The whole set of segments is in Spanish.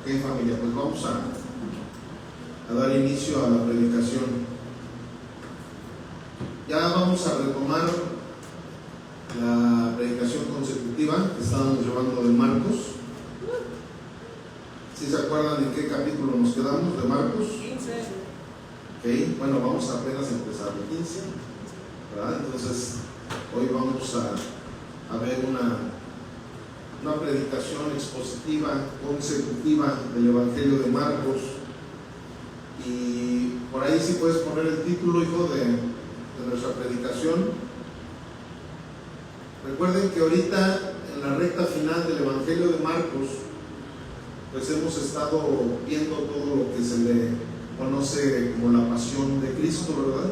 Ok, familia, pues vamos a dar inicio a la predicación. Ya vamos a retomar la predicación consecutiva que estábamos llevando de Marcos. ¿Sí se acuerdan en qué capítulo nos quedamos de Marcos? 15. Ok, bueno, vamos a apenas empezar el 15, ¿verdad? Entonces, hoy vamos a ver una predicación expositiva, consecutiva del Evangelio de Marcos. Y por ahí sí puedes poner el título, hijo, de nuestra predicación. Recuerden que ahorita en la recta final del Evangelio de Marcos, pues hemos estado viendo todo lo que se le conoce como la pasión de Cristo, ¿verdad?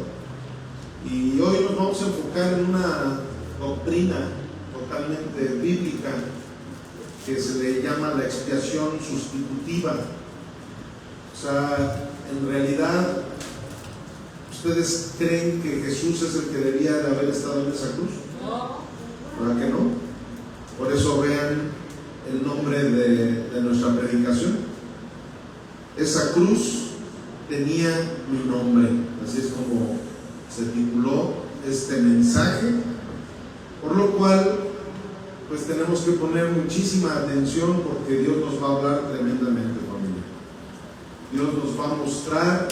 Y hoy nos vamos a enfocar en una doctrina totalmente bíblica que se le llama la expiación sustitutiva. O sea, en realidad, ¿ustedes creen que Jesús es el que debía de haber estado en esa cruz? No. ¿Verdad que no? Por eso vean el nombre de nuestra predicación. Esa cruz tenía mi nombre, así es como se tituló este mensaje, por lo cual pues tenemos que poner muchísima atención, porque Dios nos va a hablar tremendamente, familia. Dios nos va a mostrar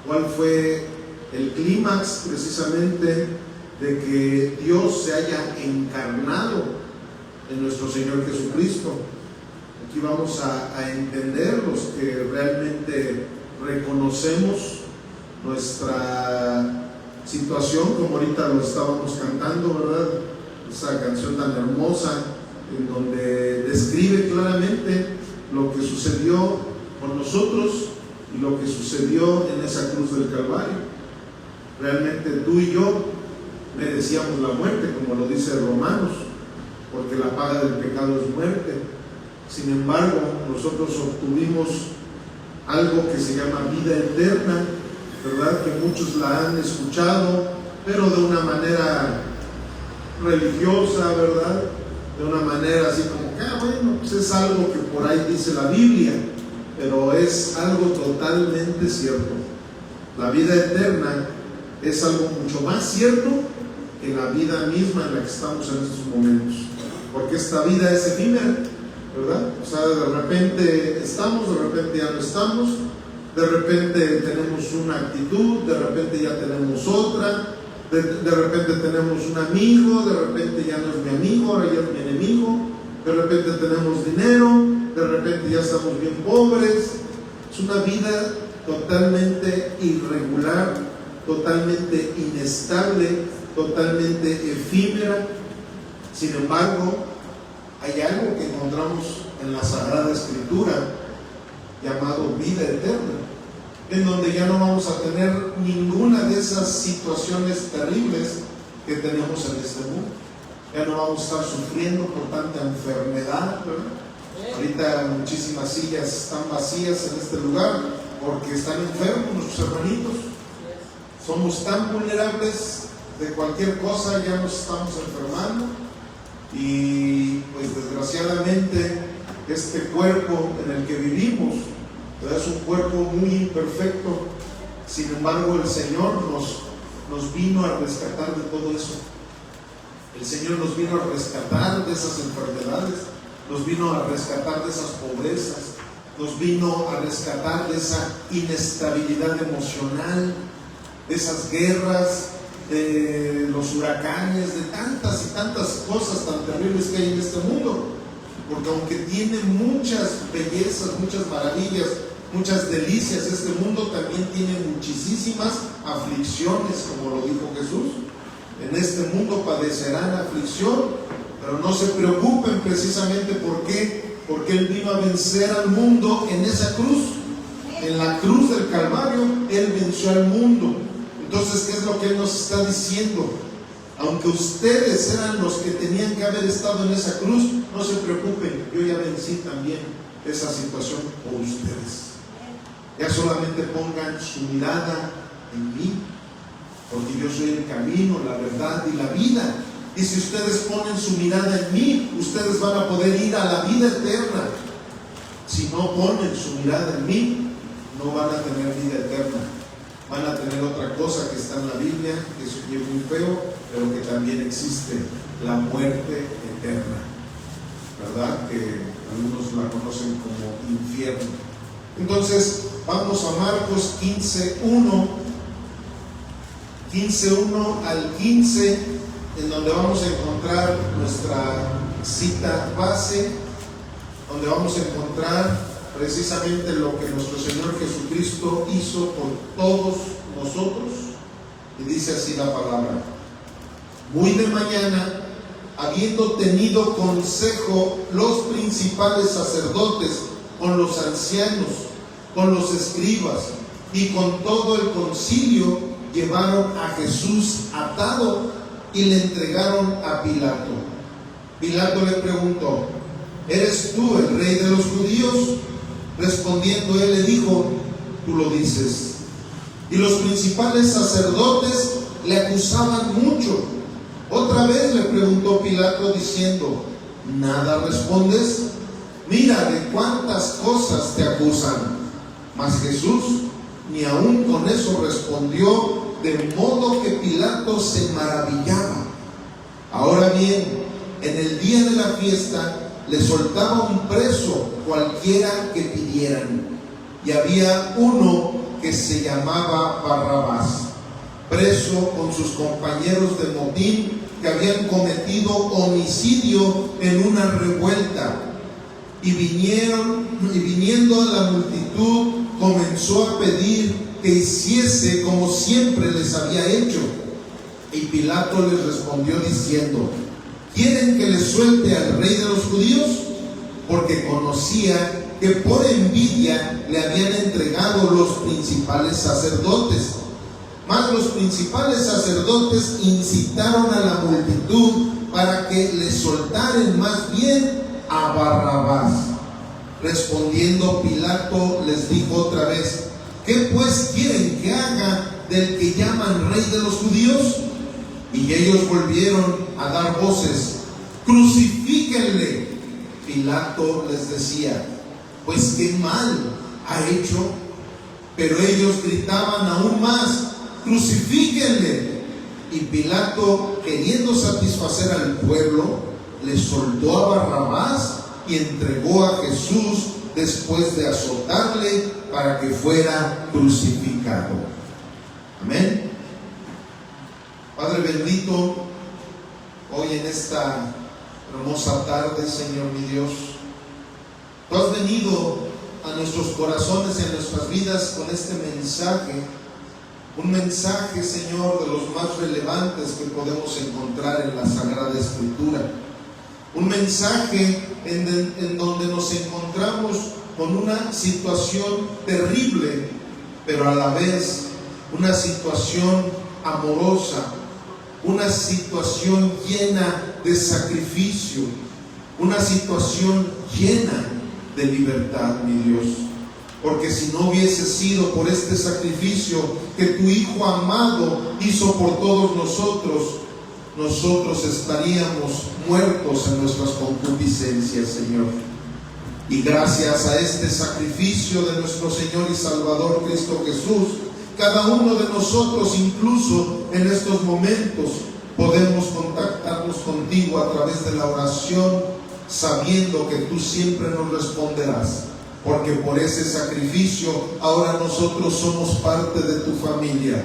cuál fue el clímax precisamente de que Dios se haya encarnado en nuestro Señor Jesucristo. Aquí vamos a entender, los que realmente reconocemos nuestra situación, como ahorita lo estábamos cantando, ¿verdad? Esa canción tan hermosa en donde describe claramente lo que sucedió con nosotros y lo que sucedió en esa cruz del Calvario. Realmente tú y yo merecíamos la muerte, como lo dice Romanos, porque la paga del pecado es muerte. Sin embargo, nosotros obtuvimos algo que se llama vida eterna, ¿verdad? Que muchos la han escuchado, pero de una manera religiosa, ¿verdad? De una manera así como que, bueno, pues es algo que por ahí dice la Biblia, pero es algo totalmente cierto. La vida eterna es algo mucho más cierto que la vida misma en la que estamos en estos momentos, porque esta vida es efímera, ¿verdad? O sea, de repente estamos, de repente ya no estamos, de repente tenemos una actitud, de repente ya tenemos otra, de repente tenemos un amigo, de repente ya no es mi amigo, ahora ya es mi enemigo, de repente tenemos dinero, de repente ya estamos bien pobres. Es una vida totalmente irregular, totalmente inestable, totalmente efímera. Sin embargo, hay algo que encontramos en la Sagrada Escritura llamado vida eterna, en donde ya no vamos a tener ninguna de esas situaciones terribles que tenemos en este mundo. Ya no vamos a estar sufriendo por tanta enfermedad, ¿verdad? Ahorita muchísimas sillas están vacías en este lugar porque están enfermos nuestros hermanitos. Somos tan vulnerables, de cualquier cosa ya nos estamos enfermando, y pues desgraciadamente este cuerpo en el que vivimos es un cuerpo muy imperfecto. Sin embargo, el Señor nos vino a rescatar de todo eso. El Señor nos vino a rescatar de esas enfermedades, nos vino a rescatar de esas pobrezas, nos vino a rescatar de esa inestabilidad emocional, de esas guerras, de los huracanes, de tantas y tantas cosas tan terribles que hay en este mundo. Porque aunque tiene muchas bellezas, muchas maravillas, muchas delicias, este mundo también tiene muchísimas aflicciones, como lo dijo Jesús. En este mundo padecerán aflicción, pero no se preocupen precisamente ¿por qué? Porque Él vino a vencer al mundo en esa cruz. En la cruz del Calvario, Él venció al mundo. Entonces, ¿qué es lo que Él nos está diciendo? Aunque ustedes eran los que tenían que haber estado en esa cruz, no se preocupen, yo ya vencí también esa situación por ustedes. Ya solamente pongan su mirada en mí, porque yo soy el camino, la verdad y la vida. Y si ustedes ponen su mirada en mí, ustedes van a poder ir a la vida eterna. si no ponen su mirada en mí, no van a tener vida eterna. Van a tener otra cosa que está en la Biblia, que es muy feo, pero que también existe, la muerte eterna, ¿verdad? Que algunos la conocen como infierno. Entonces, vamos a Marcos 15:1 al 15, en donde vamos a encontrar nuestra cita base, donde vamos a encontrar precisamente lo que nuestro Señor Jesucristo hizo por todos nosotros. Y dice así la palabra: muy de mañana, habiendo tenido consejo los principales sacerdotes con los ancianos, con los escribas y con todo el concilio, llevaron a Jesús atado y le entregaron a Pilato. Pilato le preguntó: ¿eres tú el rey de los judíos? Respondiendo él le dijo: tú lo dices. Y los principales sacerdotes le acusaban mucho. Otra vez le preguntó Pilato diciendo: ¿nada respondes? Mira de cuántas cosas te acusan. Mas Jesús ni aun con eso respondió, de modo que Pilato se maravillaba. Ahora bien, en el día de la fiesta le soltaba un preso cualquiera que pidieran. Y había uno que se llamaba Barrabás, preso con sus compañeros de motín, que habían cometido homicidio en una revuelta. Y viniendo a la multitud, comenzó a pedir que hiciese como siempre les había hecho. Y Pilato les respondió diciendo: ¿quieren que les suelte al rey de los judíos? Porque conocía que por envidia le habían entregado los principales sacerdotes. Mas los principales sacerdotes incitaron a la multitud para que le soltaran más bien a Barrabás. Respondiendo Pilato les dijo otra vez: ¿qué pues quieren que haga del que llaman rey de los judíos? Y ellos volvieron a dar voces: ¡crucifíquenle! Pilato les decía: pues qué mal ha hecho. Pero ellos gritaban aún más: ¡crucifíquenle! Y Pilato, queriendo satisfacer al pueblo, le soltó a Barrabás y entregó a Jesús después de azotarle para que fuera crucificado. Amén. Padre bendito, hoy en esta hermosa tarde, Señor mi Dios, tú has venido a nuestros corazones y a nuestras vidas con este mensaje, un mensaje, Señor, de los más relevantes que podemos encontrar en la Sagrada Escritura. Un mensaje en donde nos encontramos con una situación terrible, pero a la vez una situación amorosa, una situación llena de sacrificio, una situación llena de libertad, mi Dios. Porque si no hubiese sido por este sacrificio que tu Hijo amado hizo por todos nosotros estaríamos muertos en nuestras concupiscencias, Señor. Y gracias a este sacrificio de nuestro Señor y Salvador Cristo Jesús, cada uno de nosotros, incluso en estos momentos, podemos contactarnos contigo a través de la oración, sabiendo que tú siempre nos responderás, porque por ese sacrificio ahora nosotros somos parte de tu familia,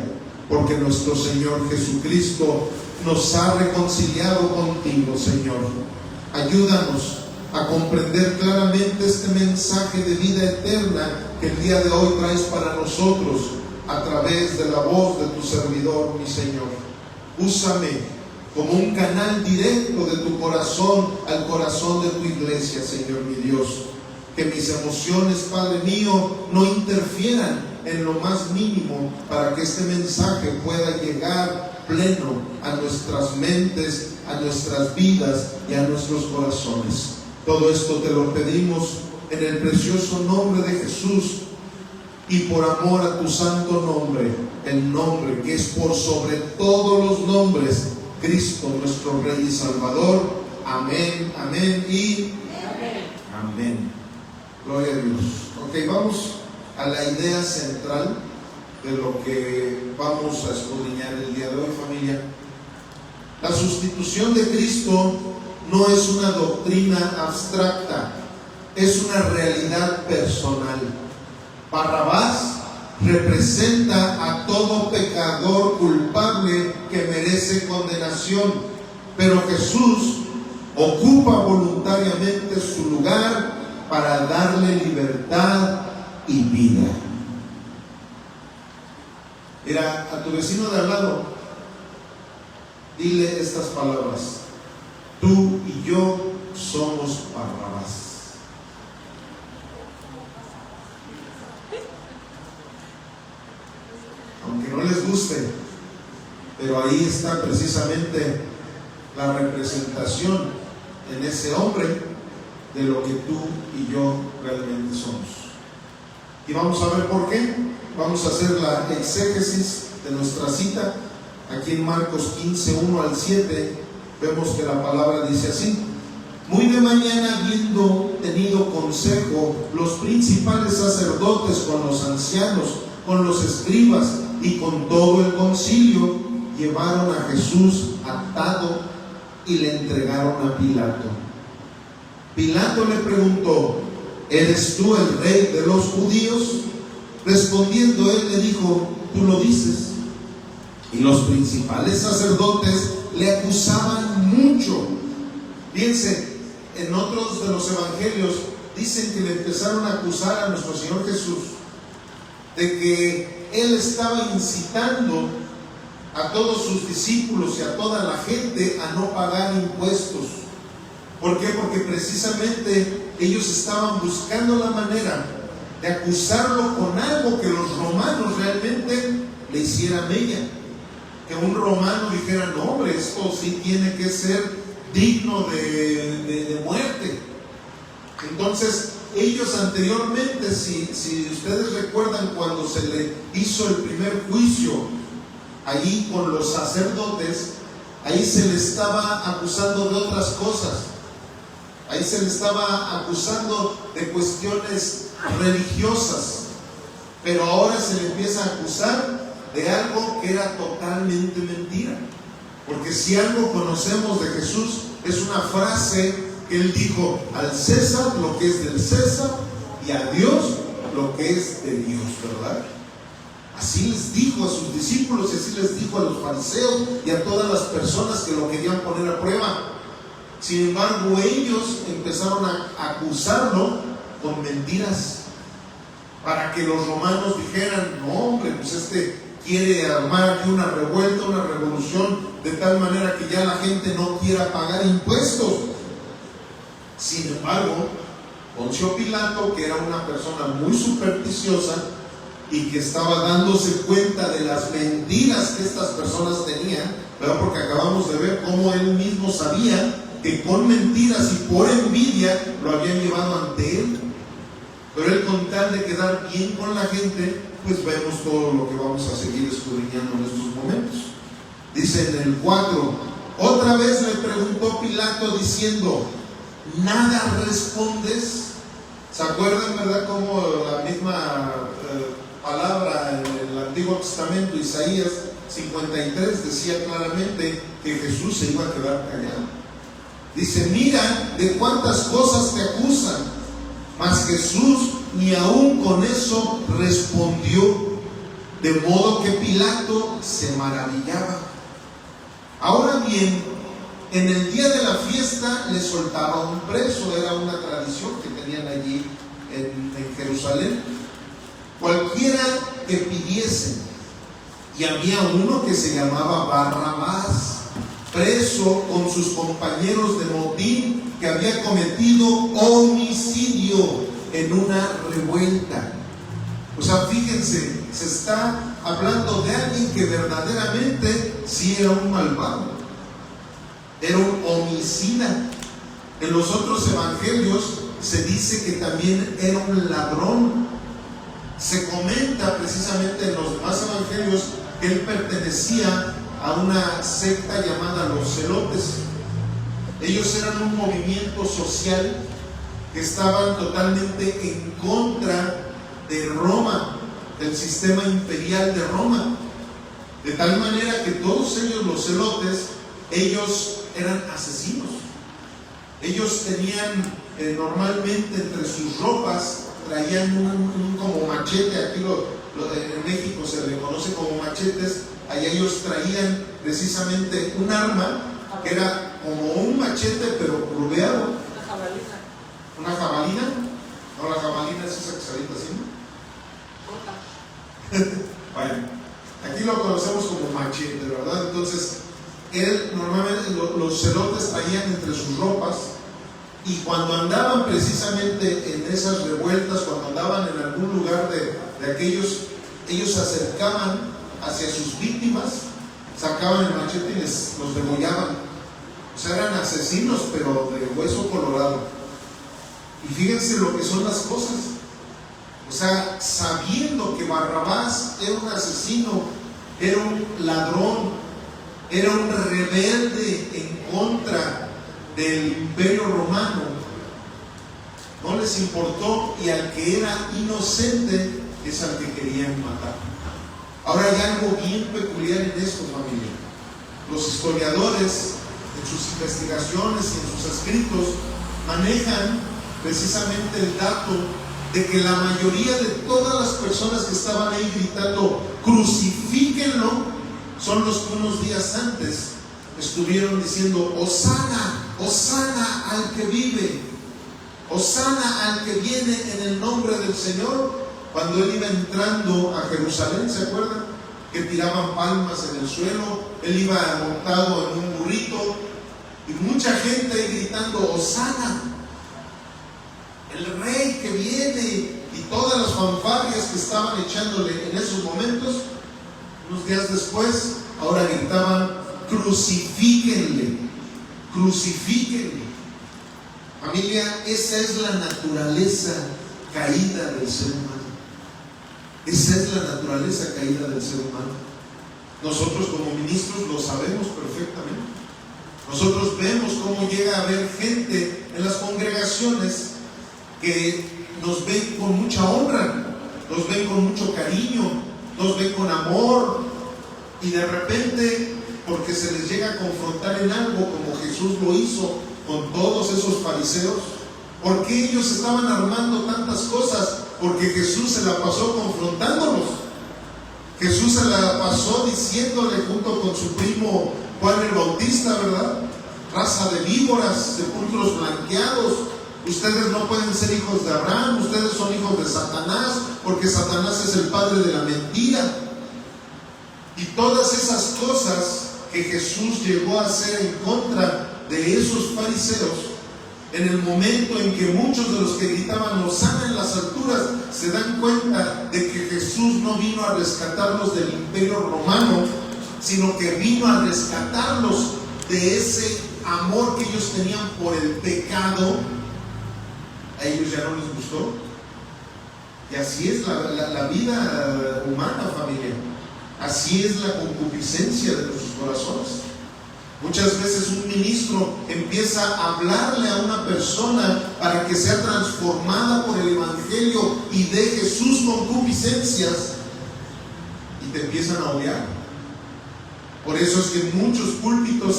porque nuestro Señor Jesucristo nos ha reconciliado contigo, Señor. Ayúdanos a comprender claramente este mensaje de vida eterna que el día de hoy traes para nosotros a través de la voz de tu servidor, mi Señor. Úsame como un canal directo de tu corazón al corazón de tu iglesia, Señor mi Dios. Que mis emociones, Padre mío, no interfieran en lo más mínimo para que este mensaje pueda llegar pleno a nuestras mentes, a nuestras vidas y a nuestros corazones. Todo esto te lo pedimos en el precioso nombre de Jesús y por amor a tu santo nombre, el nombre que es por sobre todos los nombres, Cristo nuestro Rey y Salvador. Amén, amén y amén. Gloria a Dios. Ok, vamos a la idea central de lo que vamos a escudriñar el día de hoy, familia. La sustitución de Cristo no es una doctrina abstracta, es una realidad personal. Barrabás representa a todo pecador culpable que merece condenación, pero Jesús ocupa voluntariamente su lugar para darle libertad y vida. Mira a tu vecino de al lado, dile estas palabras: tú y yo somos Barrabás. Aunque no les guste, pero ahí está precisamente la representación en ese hombre de lo que tú y yo realmente somos. Y vamos a ver por qué. Vamos a hacer la exégesis de nuestra cita. Aquí en Marcos 15, 1 al 7, vemos que la palabra dice así: muy de mañana, habiendo tenido consejo, los principales sacerdotes con los ancianos, con los escribas y con todo el concilio, llevaron a Jesús atado y le entregaron a Pilato. Pilato le preguntó: ¿eres tú el rey de los judíos? Respondiendo él le dijo: tú lo dices. Y los principales sacerdotes le acusaban mucho. Fíjense, en otros de los evangelios dicen que le empezaron a acusar a nuestro Señor Jesús de que él estaba incitando a todos sus discípulos y a toda la gente a no pagar impuestos. ¿Por qué? Porque precisamente ellos estaban buscando la manera de acusarlo con algo que los romanos realmente le hicieran mella. Que un romano dijera: no, hombre, esto sí tiene que ser digno de muerte. Entonces, ellos anteriormente, si ustedes recuerdan, cuando se le hizo el primer juicio allí con los sacerdotes, ahí se le estaba acusando de otras cosas. Ahí se le estaba acusando de cuestiones religiosas, pero ahora se le empieza a acusar de algo que era totalmente mentira. Porque si algo conocemos de Jesús, es una frase que él dijo: al César lo que es del César y a Dios lo que es de Dios, ¿verdad? Así les dijo a sus discípulos y así les dijo a los fariseos y a todas las personas que lo querían poner a prueba. Sin embargo, ellos empezaron a acusarlo con mentiras para que los romanos dijeran: no, hombre, pues quiere armar aquí una revuelta, una revolución, de tal manera que ya la gente no quiera pagar impuestos. Sin embargo, Poncio Pilato, que era una persona muy supersticiosa y que estaba dándose cuenta de las mentiras que estas personas tenían, ¿verdad? Porque acabamos de ver cómo él mismo sabía que con mentiras y por envidia lo habían llevado ante él. Pero él, con tal de quedar bien con la gente, pues vemos todo lo que vamos a seguir escudriñando en estos momentos. Dice en el 4: otra vez le preguntó Pilato diciendo: ¿nada respondes? ¿Se acuerdan, verdad, cómo la misma palabra en el Antiguo Testamento, Isaías 53, decía claramente que Jesús se iba a quedar callado? Dice: mira de cuántas cosas te acusan. Mas Jesús ni aún con eso respondió, de modo que Pilato se maravillaba. Ahora bien, en el día de la fiesta le soltaba un preso. Era una tradición que tenían allí en Jerusalén, cualquiera que pidiese. Y había uno que se llamaba Barrabás, preso con sus compañeros de motín, que había cometido homicidio en una revuelta. O sea, fíjense, se está hablando de alguien que verdaderamente sí era un malvado, era un homicida. En los otros evangelios se dice que también era un ladrón. Se comenta precisamente en los demás evangelios que él pertenecía a una secta llamada los Zelotes. Ellos eran un movimiento social que estaban totalmente en contra de Roma, del sistema imperial de Roma. De tal manera que todos ellos, los celotes, ellos eran asesinos. Ellos tenían normalmente entre sus ropas, traían un como machete. Aquí en México se le conoce como machetes. Allá ellos traían precisamente un arma que era como un machete pero curveado. Una jabalina. ¿Una jabalina? No, la jabalina es esa que se avienta así, ¿no? Bueno, aquí lo conocemos como machete, ¿verdad? Entonces, normalmente los celotes traían entre sus ropas, y cuando andaban precisamente en esas revueltas, cuando andaban en algún lugar de aquellos, ellos se acercaban hacia sus víctimas, sacaban el machete y los degollaban. O sea, eran asesinos, pero de hueso colorado. Y fíjense lo que son las cosas. O sea, sabiendo que Barrabás era un asesino, era un ladrón, era un rebelde en contra del imperio romano, no les importó, y al que era inocente es al que querían matar. Ahora hay algo bien peculiar en esto, familia. Los historiadores, en sus investigaciones y en sus escritos, manejan precisamente el dato de que la mayoría de todas las personas que estaban ahí gritando crucifíquenlo son los que unos días antes estuvieron diciendo Hosana, Hosana al que vive, Hosana al que viene en el nombre del Señor. Cuando él iba entrando a Jerusalén, ¿se acuerdan? Que tiraban palmas en el suelo, él iba montado en un burrito y mucha gente ahí gritando Hosana, el rey que viene, y todas las fanfarrias que estaban echándole en esos momentos. Unos días después, ahora gritaban crucifíquenle, crucifíquenle. Familia, esa es la naturaleza caída del ser humano. Esa es la naturaleza caída del ser humano. Nosotros como ministros lo sabemos perfectamente. Nosotros vemos cómo llega a haber gente en las congregaciones que nos ven con mucha honra, nos ven con mucho cariño, nos ven con amor, y de repente, porque se les llega a confrontar en algo, como Jesús lo hizo con todos esos fariseos. ¿Por qué ellos estaban armando tantas cosas? Porque Jesús se la pasó confrontándolos. Jesús se la pasó diciéndole junto con su primo Juan el Bautista, ¿verdad? Raza de víboras, sepulcros blanqueados. Ustedes no pueden ser hijos de Abraham, ustedes son hijos de Satanás, porque Satanás es el padre de la mentira. Y todas esas cosas que Jesús llegó a hacer en contra de esos fariseos, en el momento en que muchos de los que gritaban Hosana en las alturas se dan cuenta de que Jesús no vino a rescatarlos del imperio romano, sino que vino a rescatarlos de ese amor que ellos tenían por el pecado, a ellos ya no les gustó. Y así es la vida humana, familia. Así es la concupiscencia de nuestros corazones. Muchas veces un ministro empieza a hablarle a una persona para que sea transformada por el Evangelio y deje sus concupiscencias, y te empiezan a odiar. Por eso es que en muchos púlpitos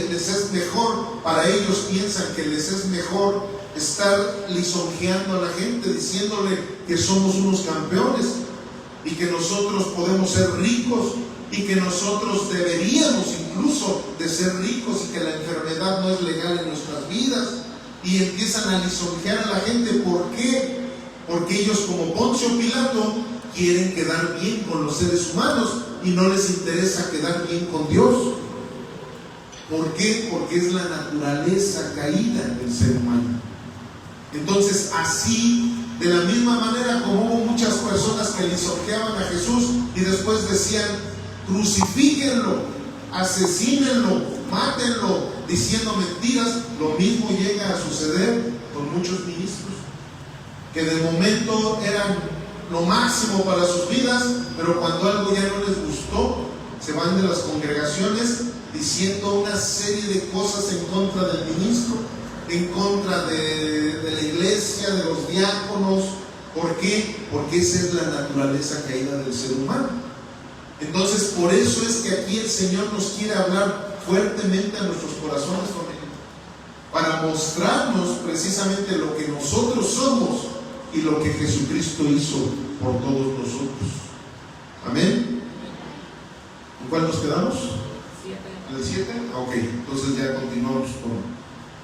les es mejor, para ellos piensan que les es mejor estar lisonjeando a la gente, diciéndole que somos unos campeones y que nosotros podemos ser ricos y que nosotros deberíamos incluso de ser ricos y que la enfermedad no es legal en nuestras vidas, y empiezan a lisonjear a la gente. ¿Por qué? Porque ellos, como Poncio Pilato, quieren quedar bien con los seres humanos y no les interesa quedar bien con Dios. ¿Por qué? Porque es la naturaleza caída del ser humano. Entonces, así, de la misma manera como hubo muchas personas que lisonjeaban a Jesús y después decían crucifíquenlo, asesínenlo, mátenlo, diciendo mentiras, lo mismo llega a suceder con muchos ministros que de momento eran lo máximo para sus vidas, pero cuando algo ya no les gustó, se van de las congregaciones diciendo una serie de cosas en contra del ministro. en contra de la iglesia, de los diáconos. ¿Por qué? Porque esa es la naturaleza caída del ser humano. Entonces, por eso es que aquí el Señor nos quiere hablar fuertemente a nuestros corazones, para mostrarnos precisamente lo que nosotros somos y lo que Jesucristo hizo por todos nosotros. Amén. ¿En cuál nos quedamos? 7. ¿En el 7? Ok, entonces ya continuamos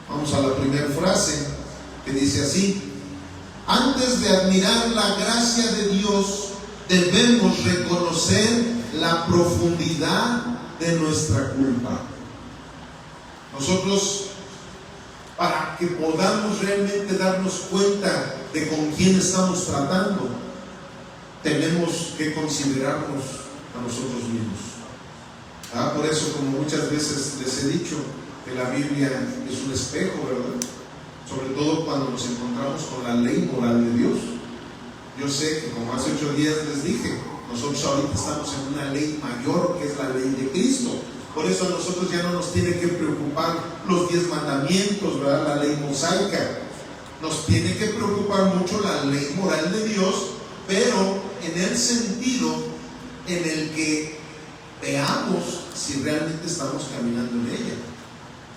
vamos a la primera frase, que dice así: antes de admirar la gracia de Dios, debemos reconocer la profundidad de nuestra culpa. Nosotros, para que podamos realmente darnos cuenta de con quién estamos tratando, tenemos que considerarnos a nosotros mismos. Por eso, como muchas veces les he dicho, que la Biblia es un espejo, ¿verdad? Sobre todo cuando nos encontramos con la ley moral de Dios. Yo sé que, como hace 8 días les dije, nosotros ahorita estamos en una ley mayor, que es la ley de Cristo. Por eso a nosotros ya no nos tiene que preocupar los 10 mandamientos, ¿verdad? La ley mosaica. Nos tiene que preocupar mucho la ley moral de Dios, pero en el sentido en el que veamos si realmente estamos caminando en ella.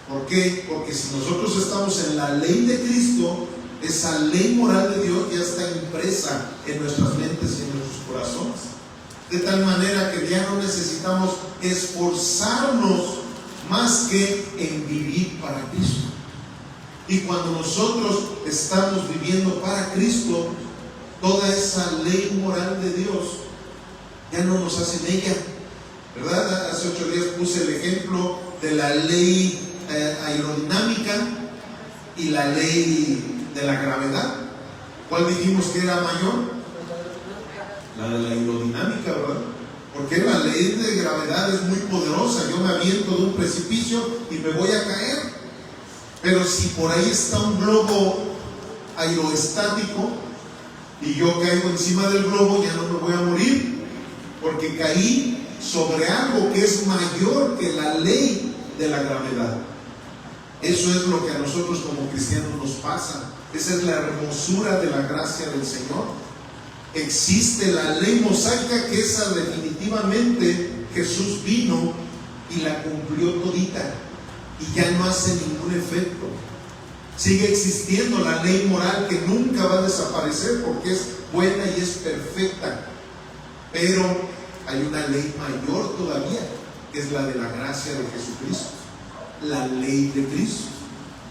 ¿Por qué? Porque si nosotros estamos en la ley de Cristo, esa ley moral de Dios ya está impresa en nuestras mentes y en nuestros corazones. De tal manera que ya no necesitamos esforzarnos más que en vivir para Cristo. Y cuando nosotros estamos viviendo para Cristo, toda esa ley moral de Dios ya no nos hace mella, ¿verdad? Hace 8 días puse el ejemplo de la ley aerodinámica y la ley de la gravedad. ¿Cuál dijimos que era mayor? La de la aerodinámica, ¿verdad? Porque la ley de gravedad es muy poderosa. Yo me aviento de un precipicio y me voy a caer. Pero si por ahí está un globo aeroestático y yo caigo encima del globo, ya no me voy a morir, porque caí sobre algo que es mayor que la ley de la gravedad. Eso es lo que a nosotros como cristianos nos pasa. Esa es la hermosura de la gracia del Señor. Existe la ley mosaica, que esa definitivamente Jesús vino y la cumplió todita y ya no hace ningún efecto. Sigue existiendo la ley moral, que nunca va a desaparecer porque es buena y es perfecta, pero hay una ley mayor todavía, que es la de la gracia de Jesucristo, la ley de Cristo.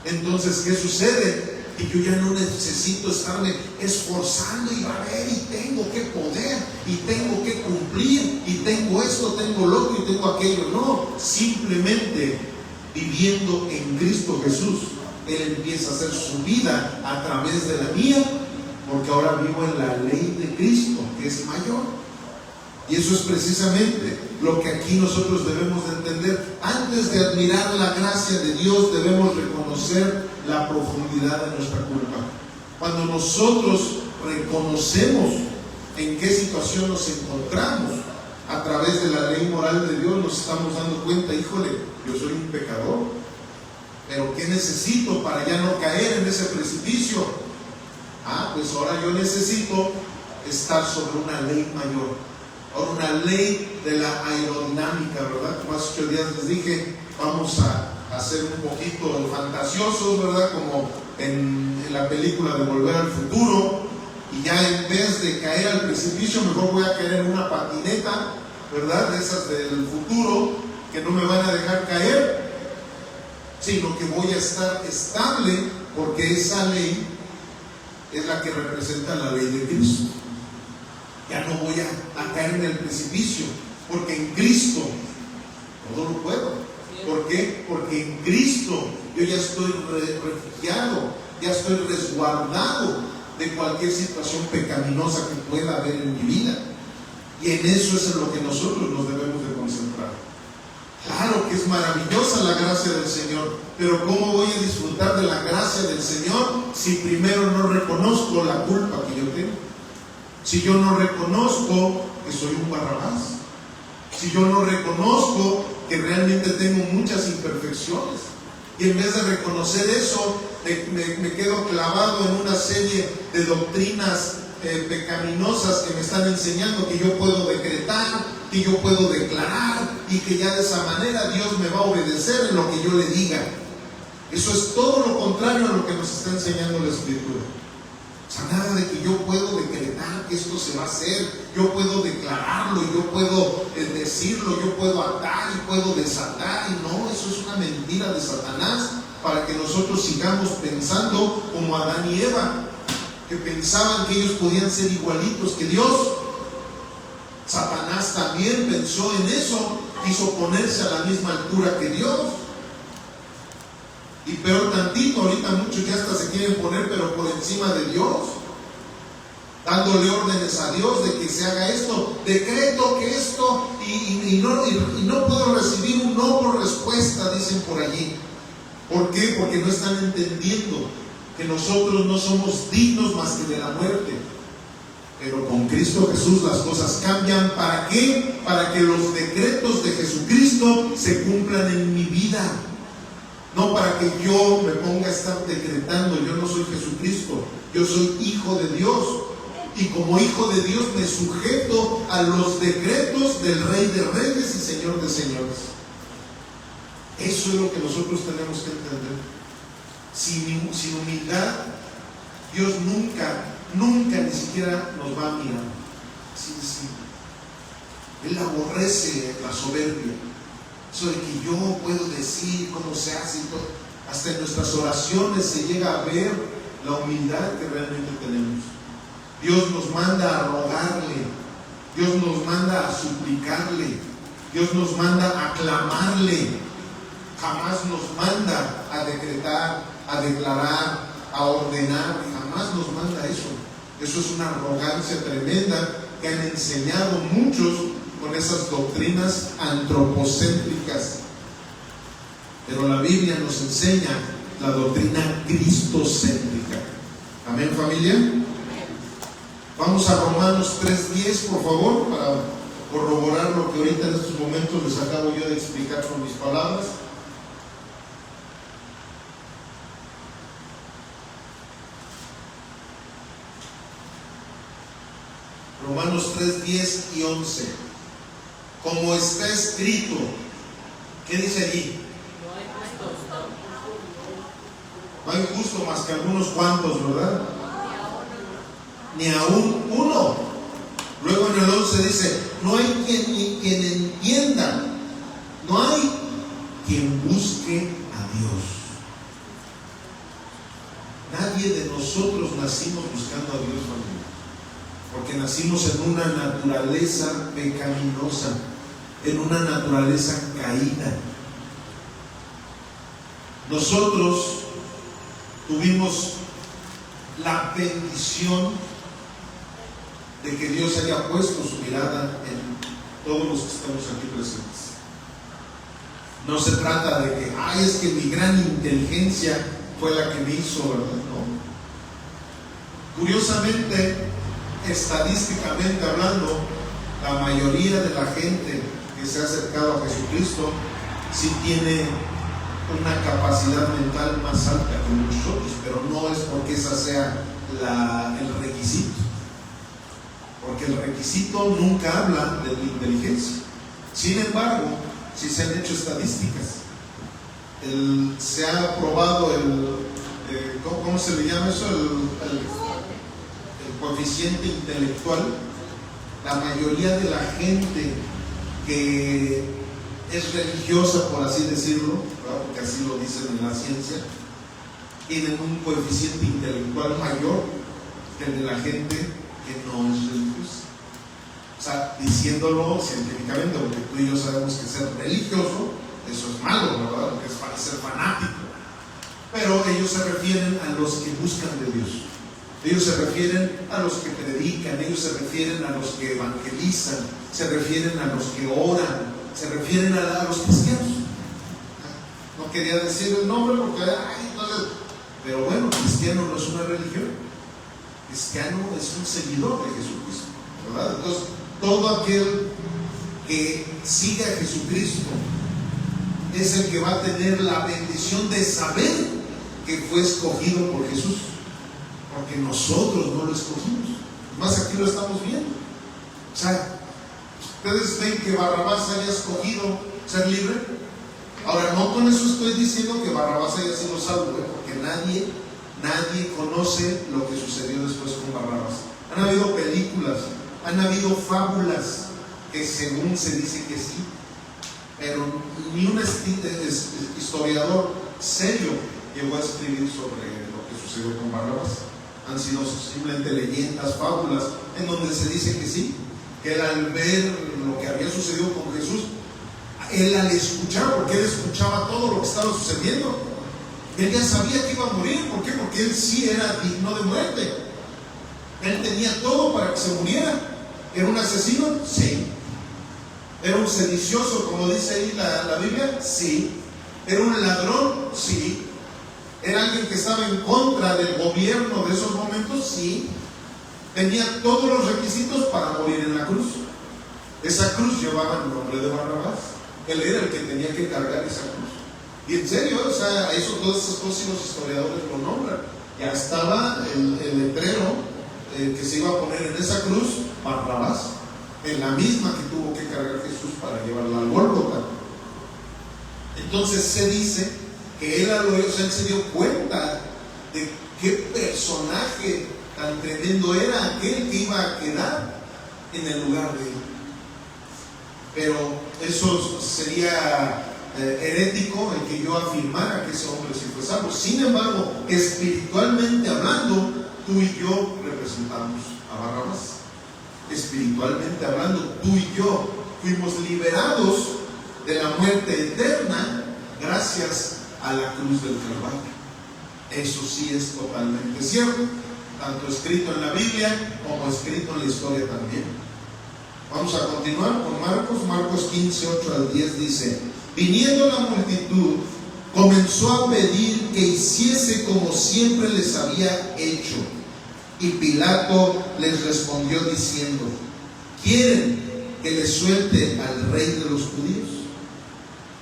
Entonces, ¿qué sucede? Que yo ya no necesito estarme esforzando y a ver, y tengo que poder, y tengo que cumplir, y tengo esto, tengo lo otro, y tengo aquello. No, simplemente viviendo en Cristo Jesús, Él empieza a hacer su vida a través de la mía, porque ahora vivo en la ley de Cristo, que es mayor. Y eso es precisamente lo que aquí nosotros debemos de entender. Antes de admirar la gracia de Dios, debemos reconocer la profundidad de nuestra culpa. Cuando nosotros reconocemos en qué situación nos encontramos a través de la ley moral de Dios, nos estamos dando cuenta: híjole, yo soy un pecador, pero ¿qué necesito para ya no caer en ese precipicio? Pues ahora yo necesito estar sobre una ley mayor, o una ley de la aerodinámica, ¿verdad? Como hace 8 días les dije, vamos a ser un poquito fantasiosos, ¿verdad? Como en la película de Volver al Futuro, y ya en vez de caer al precipicio, mejor voy a caer en una patineta, ¿verdad? De esas del futuro, que no me van a dejar caer, sino que voy a estar estable, porque esa ley es la que representa la ley de Cristo. Ya no voy a caer en el precipicio, porque en Cristo todo lo puedo. ¿Por qué? Porque en Cristo yo ya estoy refugiado, ya estoy resguardado de cualquier situación pecaminosa que pueda haber en mi vida. Y en eso es en lo que nosotros nos debemos de concentrar. Claro que es maravillosa la gracia del Señor, pero ¿cómo voy a disfrutar de la gracia del Señor si primero no reconozco la culpa que yo tengo? Si yo no reconozco que soy un Barrabás, si yo no reconozco que realmente tengo muchas imperfecciones, y en vez de reconocer eso, me quedo clavado en una serie de doctrinas pecaminosas que me están enseñando que yo puedo decretar, que yo puedo declarar y que ya de esa manera Dios me va a obedecer en lo que yo le diga. Eso es todo lo contrario a lo que nos está enseñando la Escritura. O sea, nada de que yo puedo decretar que esto se va a hacer, yo puedo declararlo, yo puedo decirlo, yo puedo atar y puedo desatar. Y no, eso es una mentira de Satanás para que nosotros sigamos pensando como Adán y Eva, que pensaban que ellos podían ser igualitos que Dios. Satanás también pensó en eso, quiso ponerse a la misma altura que Dios. Y peor tantito, ahorita muchos ya hasta se quieren poner, pero por encima de Dios, dándole órdenes a Dios de que se haga esto, decreto que esto, y no puedo recibir un no por respuesta, dicen por allí. ¿Por qué? Porque no están entendiendo que nosotros no somos dignos más que de la muerte. Pero con Cristo Jesús las cosas cambian. ¿Para qué? Para que los decretos de Jesucristo se cumplan en mi vida. No para que yo me ponga a estar decretando. Yo no soy Jesucristo, yo soy hijo de Dios. Y como hijo de Dios me sujeto a los decretos del Rey de Reyes y Señor de Señores. Eso es lo que nosotros tenemos que entender. Sin humildad, Dios nunca ni siquiera nos va a mirar. Sí. Él aborrece la soberbia. Eso de que yo puedo decir cómo se hace y todo. Hasta en nuestras oraciones se llega a ver la humildad que realmente tenemos. Dios nos manda a rogarle, Dios nos manda a suplicarle, Dios nos manda a clamarle. Jamás nos manda a decretar, a declarar, a ordenar. Jamás nos manda eso. Eso es una arrogancia tremenda que han enseñado muchos con esas doctrinas antropocéntricas. Pero la Biblia nos enseña la doctrina cristocéntrica. Amén, familia. Vamos a Romanos 3:10, por favor, para corroborar lo que ahorita en estos momentos les acabo yo de explicar con mis palabras. Romanos 3:10 y 11. Como está escrito, ¿qué dice allí? No hay justo más que algunos cuantos, ¿verdad? Ni aún uno. Luego en el 11 dice, no hay quien entienda, no hay quien busque a Dios. Nadie de nosotros nacimos buscando a Dios, familia, porque nacimos en una naturaleza pecaminosa, en una naturaleza caída. Nosotros tuvimos la bendición de que Dios haya puesto su mirada en todos los que estamos aquí presentes. No se trata de que, es que mi gran inteligencia fue la que me hizo, ¿verdad? No. Curiosamente, estadísticamente hablando, la mayoría de la gente que se ha acercado a Jesucristo sí tiene una capacidad mental más alta que nosotros, pero no es porque esa sea el requisito, porque el requisito nunca habla de la inteligencia. Sin embargo, si se han hecho estadísticas, se ha probado ¿cómo se le llama eso? El coeficiente intelectual. La mayoría de la gente que es religiosa, por así decirlo, ¿verdad? Porque así lo dicen en la ciencia, tienen un coeficiente intelectual mayor que el de la gente que no es religiosa. O sea, diciéndolo científicamente, porque tú y yo sabemos que ser religioso, eso es malo, ¿verdad? Porque es para ser fanático. Pero ellos se refieren a los que buscan de Dios. Ellos se refieren a los que predican, ellos se refieren a los que evangelizan, se refieren a los que oran, se refieren a los cristianos. No quería decir el nombre porque, entonces, pero bueno, cristiano no es una religión. Cristiano es un seguidor de Jesucristo, ¿verdad? Entonces, todo aquel que sigue a Jesucristo es el que va a tener la bendición de saber que fue escogido por Jesús, porque nosotros no lo escogimos. Más aquí lo estamos viendo. O sea, ¿ustedes ven que Barrabás haya escogido ser libre? Ahora, no con eso estoy diciendo que Barrabás haya sido salvo, porque nadie conoce lo que sucedió después con Barrabás. Han habido películas, han habido fábulas que según se dice que sí, pero ni un historiador serio llegó a escribir sobre lo que sucedió con Barrabás. Han sido simplemente leyendas, fábulas, en donde se dice que sí, que él al ver lo que había sucedido con Jesús, él al escuchar, porque él escuchaba todo lo que estaba sucediendo, él ya sabía que iba a morir. ¿Por qué? Porque él sí era digno de muerte. Él tenía todo para que se muriera. ¿Era un asesino? Sí. ¿Era un sedicioso, como dice ahí la Biblia? Sí. ¿Era un ladrón? Sí. ¿Era alguien que estaba en contra del gobierno de esos momentos? Sí. Tenía todos los requisitos para morir en la cruz. Esa cruz llevaba el nombre de Barrabás. Él era el que tenía que cargar esa cruz. Y en serio, o sea, todas esas cosas los historiadores lo nombran. Ya estaba el letrero que se iba a poner en esa cruz, Barrabás, en la misma que tuvo que cargar Jesús para llevarla al Gólgota. Entonces se dice que él se dio cuenta de qué personaje tan tremendo era aquel que iba a quedar en el lugar de él. Pero eso sería herético el que yo afirmara que ese hombre sí fue salvo. Sin embargo, espiritualmente hablando, tú y yo representamos a Barrabás. Espiritualmente hablando, tú y yo fuimos liberados de la muerte eterna gracias a la cruz del Calvario. Eso sí es totalmente cierto, tanto escrito en la Biblia como escrito en la historia también. Vamos a continuar con Marcos 15, 8 al 10 dice: viniendo la multitud, comenzó a pedir que hiciese como siempre les había hecho. Y Pilato les respondió diciendo: ¿quieren que les suelte al rey de los judíos?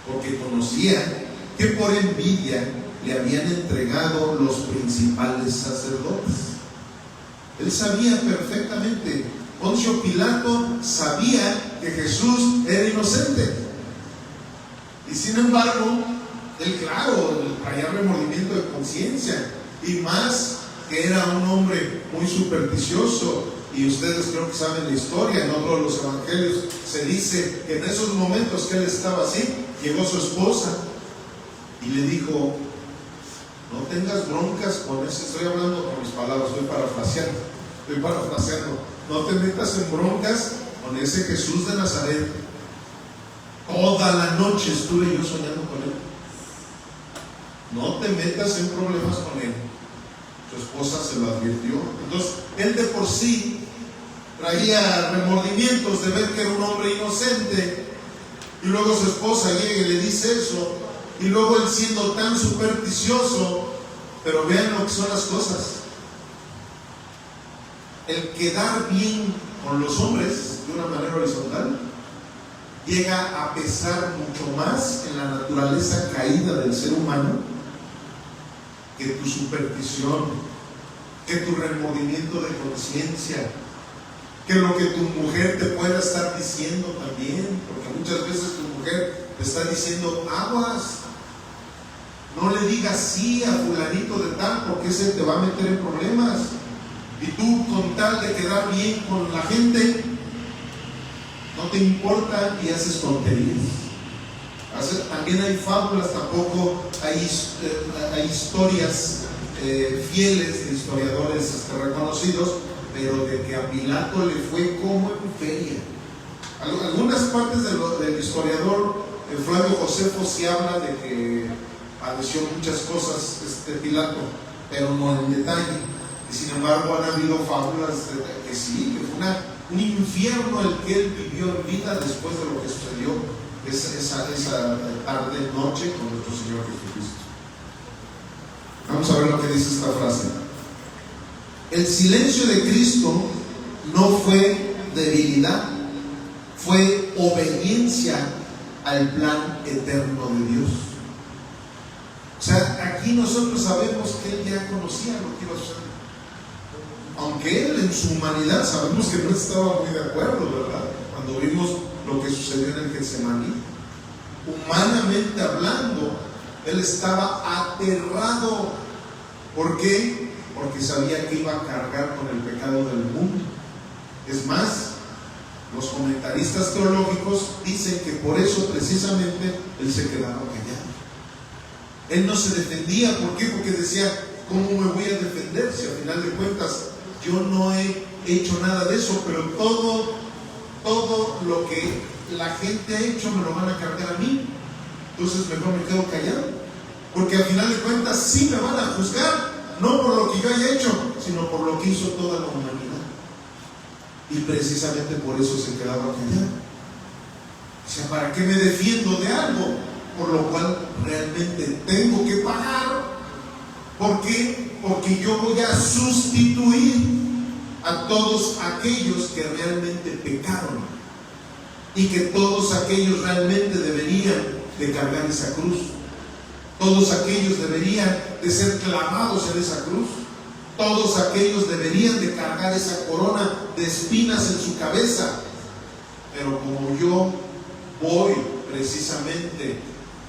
Porque conocía que por envidia le habían entregado los principales sacerdotes. Él sabía perfectamente, Poncio Pilato sabía que Jesús era inocente. Y sin embargo, él, claro, traía remordimiento de conciencia, y más que era un hombre muy supersticioso. Y ustedes creo que saben la historia, en otro de los evangelios se dice que en esos momentos que él estaba así, llegó su esposa y le dijo: no tengas broncas con ese, estoy hablando con mis palabras, estoy parafraseando, no te metas en broncas con ese Jesús de Nazaret. Toda la noche estuve yo soñando con él. No te metas en problemas con él. Su esposa se lo advirtió. Entonces, él de por sí traía remordimientos de ver que era un hombre inocente, y luego su esposa llega y le dice eso, y luego él siendo tan supersticioso. Pero vean lo que son las cosas. El quedar bien con los hombres de una manera horizontal llega a pesar mucho más en la naturaleza caída del ser humano que tu superstición, que tu remordimiento de conciencia, que lo que tu mujer te pueda estar diciendo también, porque muchas veces tu mujer te está diciendo: aguas, no le digas sí a fulanito de tal, porque ese te va a meter en problemas. Y tú, con tal de quedar bien con la gente, no te importa y haces tonterías. También hay fábulas, tampoco hay historias fieles de historiadores reconocidos, pero de que a Pilato le fue como en feria. Algunas partes del historiador Flavio Josefo sí habla de que padeció muchas cosas Pilato, pero no en detalle. Y sin embargo han habido fábulas de que sí, que fue un infierno el que él vivió en vida después de lo que sucedió esa tarde, noche con nuestro Señor Jesucristo. Vamos a ver lo que dice esta frase. El silencio de Cristo no fue debilidad, fue obediencia al plan eterno de Dios. O sea, aquí nosotros sabemos que él ya conocía lo que iba a suceder. Aunque él en su humanidad sabemos que no estaba muy de acuerdo, ¿verdad? Cuando vimos lo que sucedió en el Getsemaní, humanamente hablando, él estaba aterrado. ¿Por qué? Porque sabía que iba a cargar con el pecado del mundo. Es más, los comentaristas teológicos dicen que por eso precisamente él se quedaba callado. Él no se defendía. ¿Por qué? Porque decía, ¿cómo me voy a defender si al final de cuentas yo no he hecho nada de eso? Pero todo lo que la gente ha hecho me lo van a cargar a mí. Entonces mejor me quedo callado, porque al final de cuentas sí me van a juzgar, no por lo que yo haya hecho, sino por lo que hizo toda la humanidad. Y precisamente por eso se quedaba callado. O sea, ¿para qué me defiendo de algo por lo cual realmente tengo que pagar? ¿Por qué? Porque yo voy a sustituir a todos aquellos que realmente pecaron, y que todos aquellos realmente deberían de cargar esa cruz. Todos aquellos deberían de ser clavados en esa cruz. Todos aquellos deberían de cargar esa corona de espinas en su cabeza. Pero como yo voy precisamente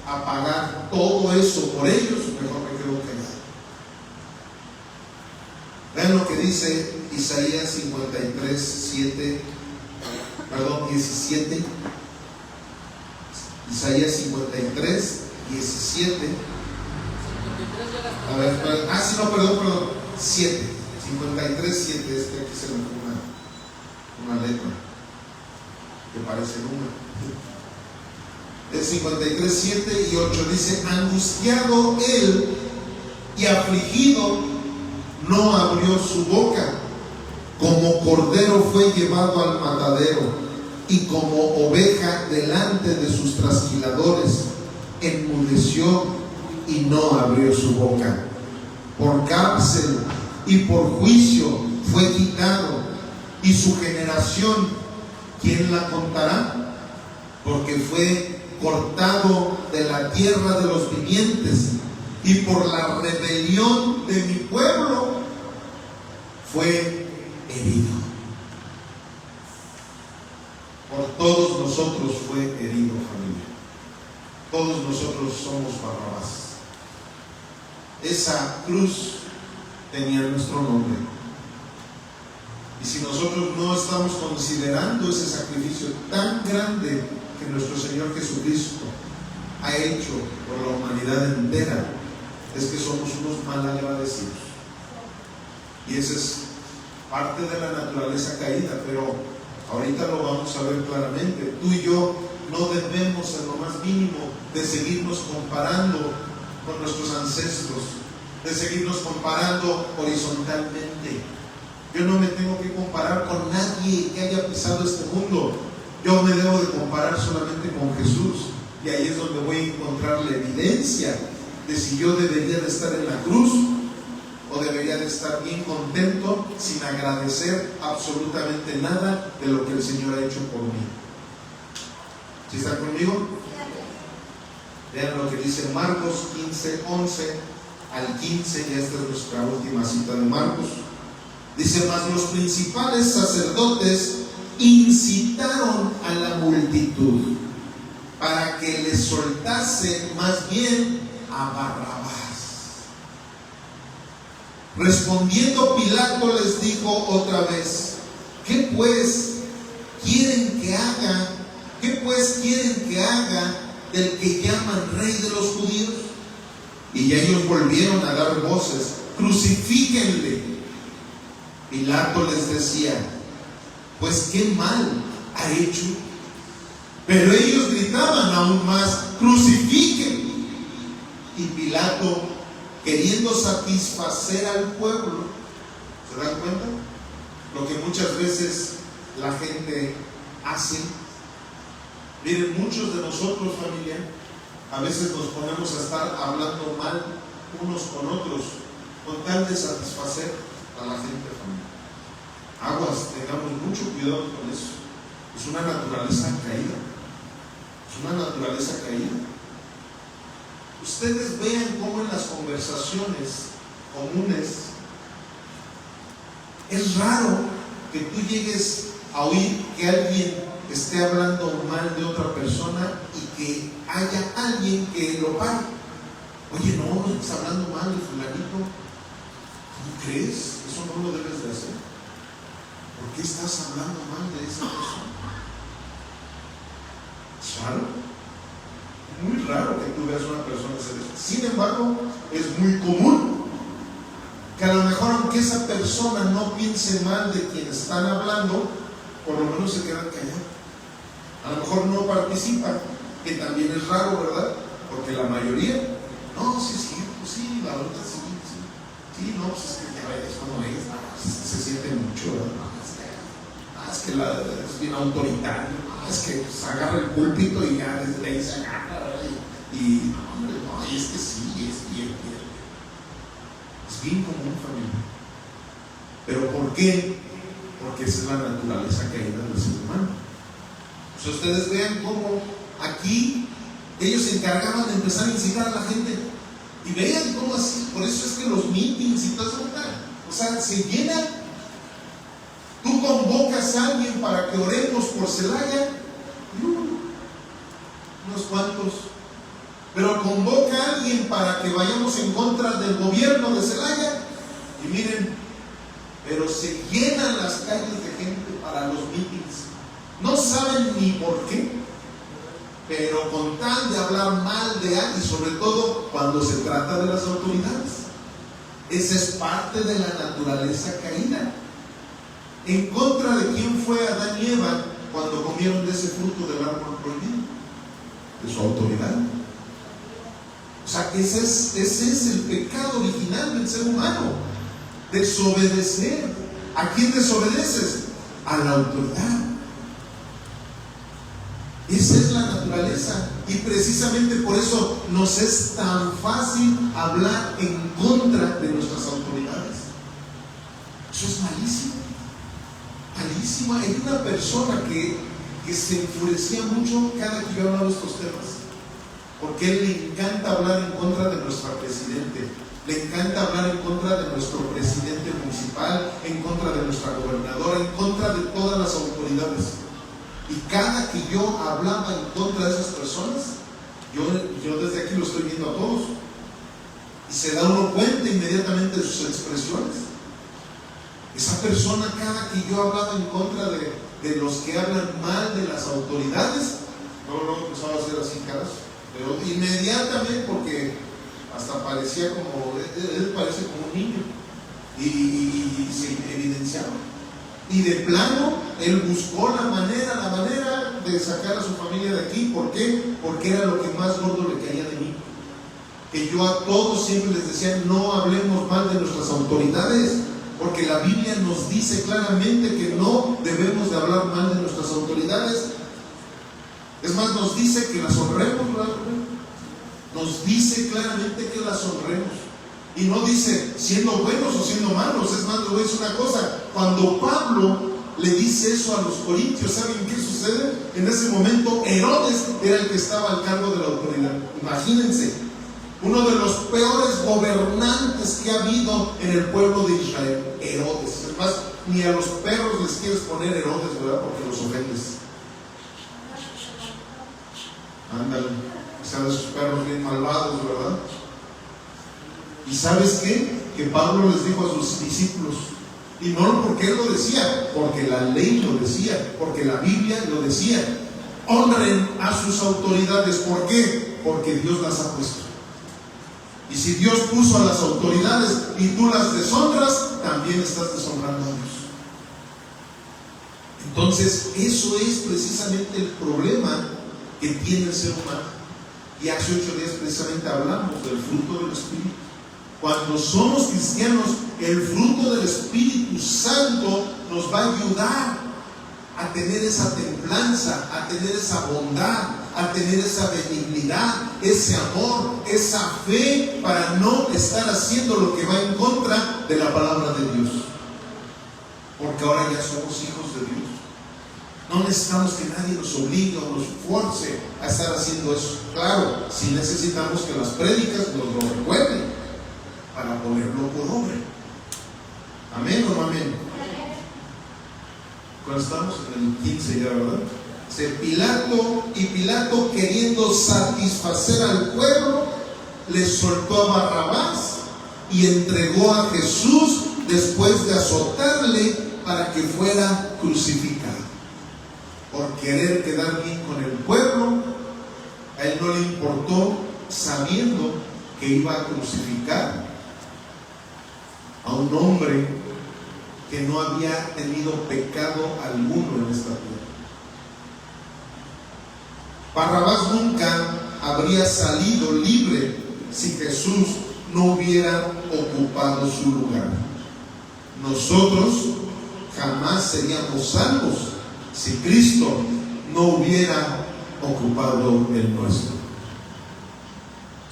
a pagar todo eso por ellos, mejor me quedo callado. Vean lo que dice Isaías 17. Isaías 53, 17. A ver, sí, no, perdón. 7. 53, 7. Es que aquí se me fue una letra que parece número. Es 53, 7 y 8. Dice: angustiado él y afligido, no abrió su boca. Como cordero fue llevado al matadero, y como oveja delante de sus trasquiladores, enmudeció y no abrió su boca. Por cárcel y por juicio fue quitado, y su generación, ¿quién la contará? Porque fue cortado de la tierra de los vivientes, y por la rebelión de mi pueblo fue herido. Por todos nosotros fue herido, familia. Todos nosotros somos Barrabás. Esa cruz tenía nuestro nombre. Y si nosotros no estamos considerando ese sacrificio tan grande que nuestro Señor Jesucristo ha hecho por la humanidad entera, es que somos unos mal agradecidos. Y esa es parte de la naturaleza caída, pero ahorita lo vamos a ver claramente. Tú y yo no debemos en lo más mínimo de seguirnos comparando con nuestros ancestros, de seguirnos comparando horizontalmente. Yo no me tengo que comparar con nadie que haya pisado este mundo. Yo me debo de comparar solamente con Jesús, y ahí es donde voy a encontrar la evidencia de si yo debería de estar en la cruz o debería de estar bien contento sin agradecer absolutamente nada de lo que el Señor ha hecho por mí. ¿Sí están conmigo? Vean lo que dice Marcos 15, 11 al 15, y esta es nuestra última cita de Marcos. Dice: mas los principales sacerdotes incitaron a la multitud para que les soltase más bien a Barrabás. Respondiendo Pilato les dijo otra vez: ¿qué pues quieren que haga? ¿Qué pues quieren que haga del que llaman rey de los judíos? Y ellos volvieron a dar voces: crucifíquenle. Pilato les decía: pues qué mal ha hecho. Pero ellos gritaban aún más: crucifiquen. Y Pilato, queriendo satisfacer al pueblo, ¿se dan cuenta? Lo que muchas veces la gente hace. Miren, muchos de nosotros, familia, a veces nos ponemos a estar hablando mal unos con otros con tal de satisfacer a la gente, familia. Aguas, tengamos mucho cuidado con eso. Es una naturaleza caída. Es una naturaleza caída. ustedes vean cómo en las conversaciones comunes es raro que tú llegues a oír que alguien esté hablando mal de otra persona y que haya alguien que lo pare. Oye, no estás hablando mal de fulanito. ¿Cómo crees? Eso no lo debes de hacer. ¿Por qué estás hablando mal de esa persona? Es raro. Muy raro que tú veas a una persona hacer eso. Sin embargo, es muy común que a lo mejor, aunque esa persona no piense mal de quien están hablando, por lo menos se quedan callados. A lo mejor no participan, que también es raro, ¿verdad? Porque la mayoría, no, sí, pues sí, la verdad sí. Sí, no, pues es que ya ves cómo es, se siente mucho, ¿verdad? Es que es bien autoritario, es que pues, agarra el púlpito y ya desde ahí se agarra, y no, hombre, no, y es que sí, es bien común, familia. ¿Pero por qué? Porque esa es la naturaleza caída del ser humano. Pues ustedes vean cómo aquí ellos se encargaban de empezar a incitar a la gente. Y vean cómo así, por eso es que los meetings y todo eso, o sea, se llenan. Tú convocas a alguien para que oremos por Celaya, unos cuantos. Pero convoca a alguien para que vayamos en contra del gobierno de Celaya, y miren, pero se llenan las calles de gente para los meetings. No saben ni por qué, pero con tal de hablar mal de alguien, sobre todo cuando se trata de las autoridades. Esa es parte de la naturaleza caída. ¿En contra de quién fue Adán y Eva cuando comieron de ese fruto del árbol prohibido? De su autoridad. O sea, ese es el pecado original del ser humano. Desobedecer. ¿A quién desobedeces? A la autoridad. Esa es la naturaleza, y precisamente por eso nos es tan fácil hablar en contra de nuestras autoridades. Eso es malísimo, malísimo. Hay una persona que se enfurecía mucho cada que yo hablaba de estos temas, porque él le encanta hablar en contra de nuestra presidente, le encanta hablar en contra de nuestro presidente municipal, en contra de nuestra gobernadora, en contra de todas las autoridades. Y cada que yo hablaba en contra de esas personas, yo desde aquí lo estoy viendo a todos, y se da uno cuenta inmediatamente de sus expresiones. Esa persona, cada que yo hablaba en contra de los que hablan mal de las autoridades, luego empezaba a hacer así caras, pero inmediatamente, porque hasta parecía como, él parece como un niño, y se evidenciaba. Y de plano, él buscó la manera de sacar a su familia de aquí. ¿Por qué? Porque era lo que más gordo le caía de mí. Que yo a todos siempre les decía, no hablemos mal de nuestras autoridades, porque la Biblia nos dice claramente que no debemos de hablar mal de nuestras autoridades. Es más, nos dice que las honremos, ¿verdad? Nos dice claramente que las honremos. Y no dice siendo buenos o siendo malos. Es más, les voy a decir una cosa. Cuando Pablo le dice eso a los corintios, ¿saben qué sucede? En ese momento Herodes era el que estaba al cargo de la autoridad. Imagínense, uno de los peores gobernantes que ha habido en el pueblo de Israel, Herodes. Es más, ni a los perros les quieres poner Herodes, ¿verdad? Porque los ofendes. Ándale, o sea, de esos perros bien malvados, ¿verdad? ¿Y sabes qué? Que Pablo les dijo a sus discípulos, y no porque él lo decía, porque la ley lo decía, porque la Biblia lo decía: honren a sus autoridades. ¿Por qué? Porque Dios las ha puesto. Y si Dios puso a las autoridades y tú las deshonras, también estás deshonrando a Dios. Entonces, eso es precisamente el problema que tiene el ser humano. Y hace 8 días precisamente hablamos del fruto del Espíritu. Cuando somos cristianos, el fruto del Espíritu Santo nos va a ayudar a tener esa templanza, a tener esa bondad, a tener esa benignidad, ese amor, esa fe, para no estar haciendo lo que va en contra de la palabra de Dios. Porque ahora ya somos hijos de Dios. No necesitamos que nadie nos obligue o nos force a estar haciendo eso. Claro, sí necesitamos que las prédicas nos lo recuerden para ponerlo por obra. ¿Amén o no amén? Cuando estamos en el 15 ya, ¿verdad? Pilato, queriendo satisfacer al pueblo, le soltó a Barrabás y entregó a Jesús después de azotarle para que fuera crucificado. Por querer quedar bien con el pueblo, a él no le importó, sabiendo que iba a crucificar a un hombre que no había tenido pecado alguno en esta tierra. Barrabás nunca habría salido libre si Jesús no hubiera ocupado su lugar. Nosotros jamás seríamos salvos si Cristo no hubiera ocupado el nuestro.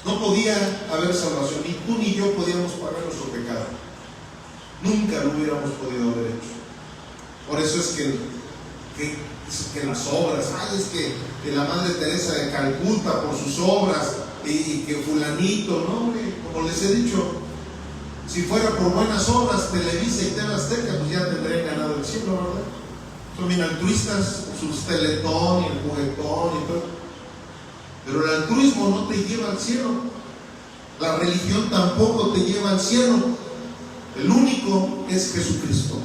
No podía haber salvación, ni tú ni yo podíamos pagar nuestro pecado. Nunca lo hubiéramos podido haber hecho. Por eso es que las obras, es que la Madre Teresa de Calcuta por sus obras, y que fulanito, no, como les he dicho, si fuera por buenas obras, Televisa y TV Azteca, pues ya tendrían ganado el cielo, ¿verdad? Son bien altruistas, sus teletón y el juguetón y todo. Pero el altruismo no te lleva al cielo. La religión tampoco te lleva al cielo. El único es Jesucristo.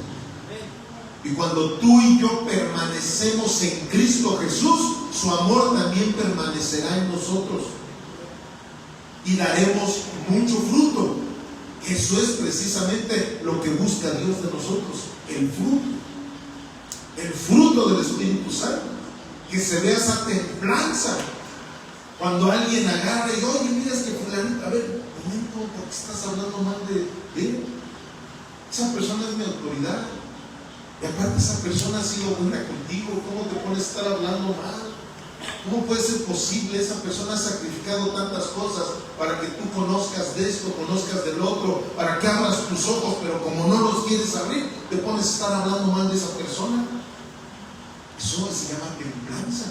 Y cuando tú y yo permanecemos en Cristo Jesús, su amor también permanecerá en nosotros. Y daremos mucho fruto. Eso es precisamente lo que busca Dios de nosotros, el fruto. El fruto del Espíritu Santo, que se vea esa templanza. Cuando alguien agarra y oye, mira, es que fulanito, a ver, momento, ¿por qué estás hablando mal de él? Esa persona es mi autoridad. Y aparte esa persona ha sido buena contigo. ¿Cómo te pones a estar hablando mal? ¿Cómo puede ser posible? Esa persona ha sacrificado tantas cosas para que tú conozcas de esto, conozcas del otro, para que abras tus ojos, pero como no los quieres abrir, te pones a estar hablando mal de esa persona. Eso se llama templanza.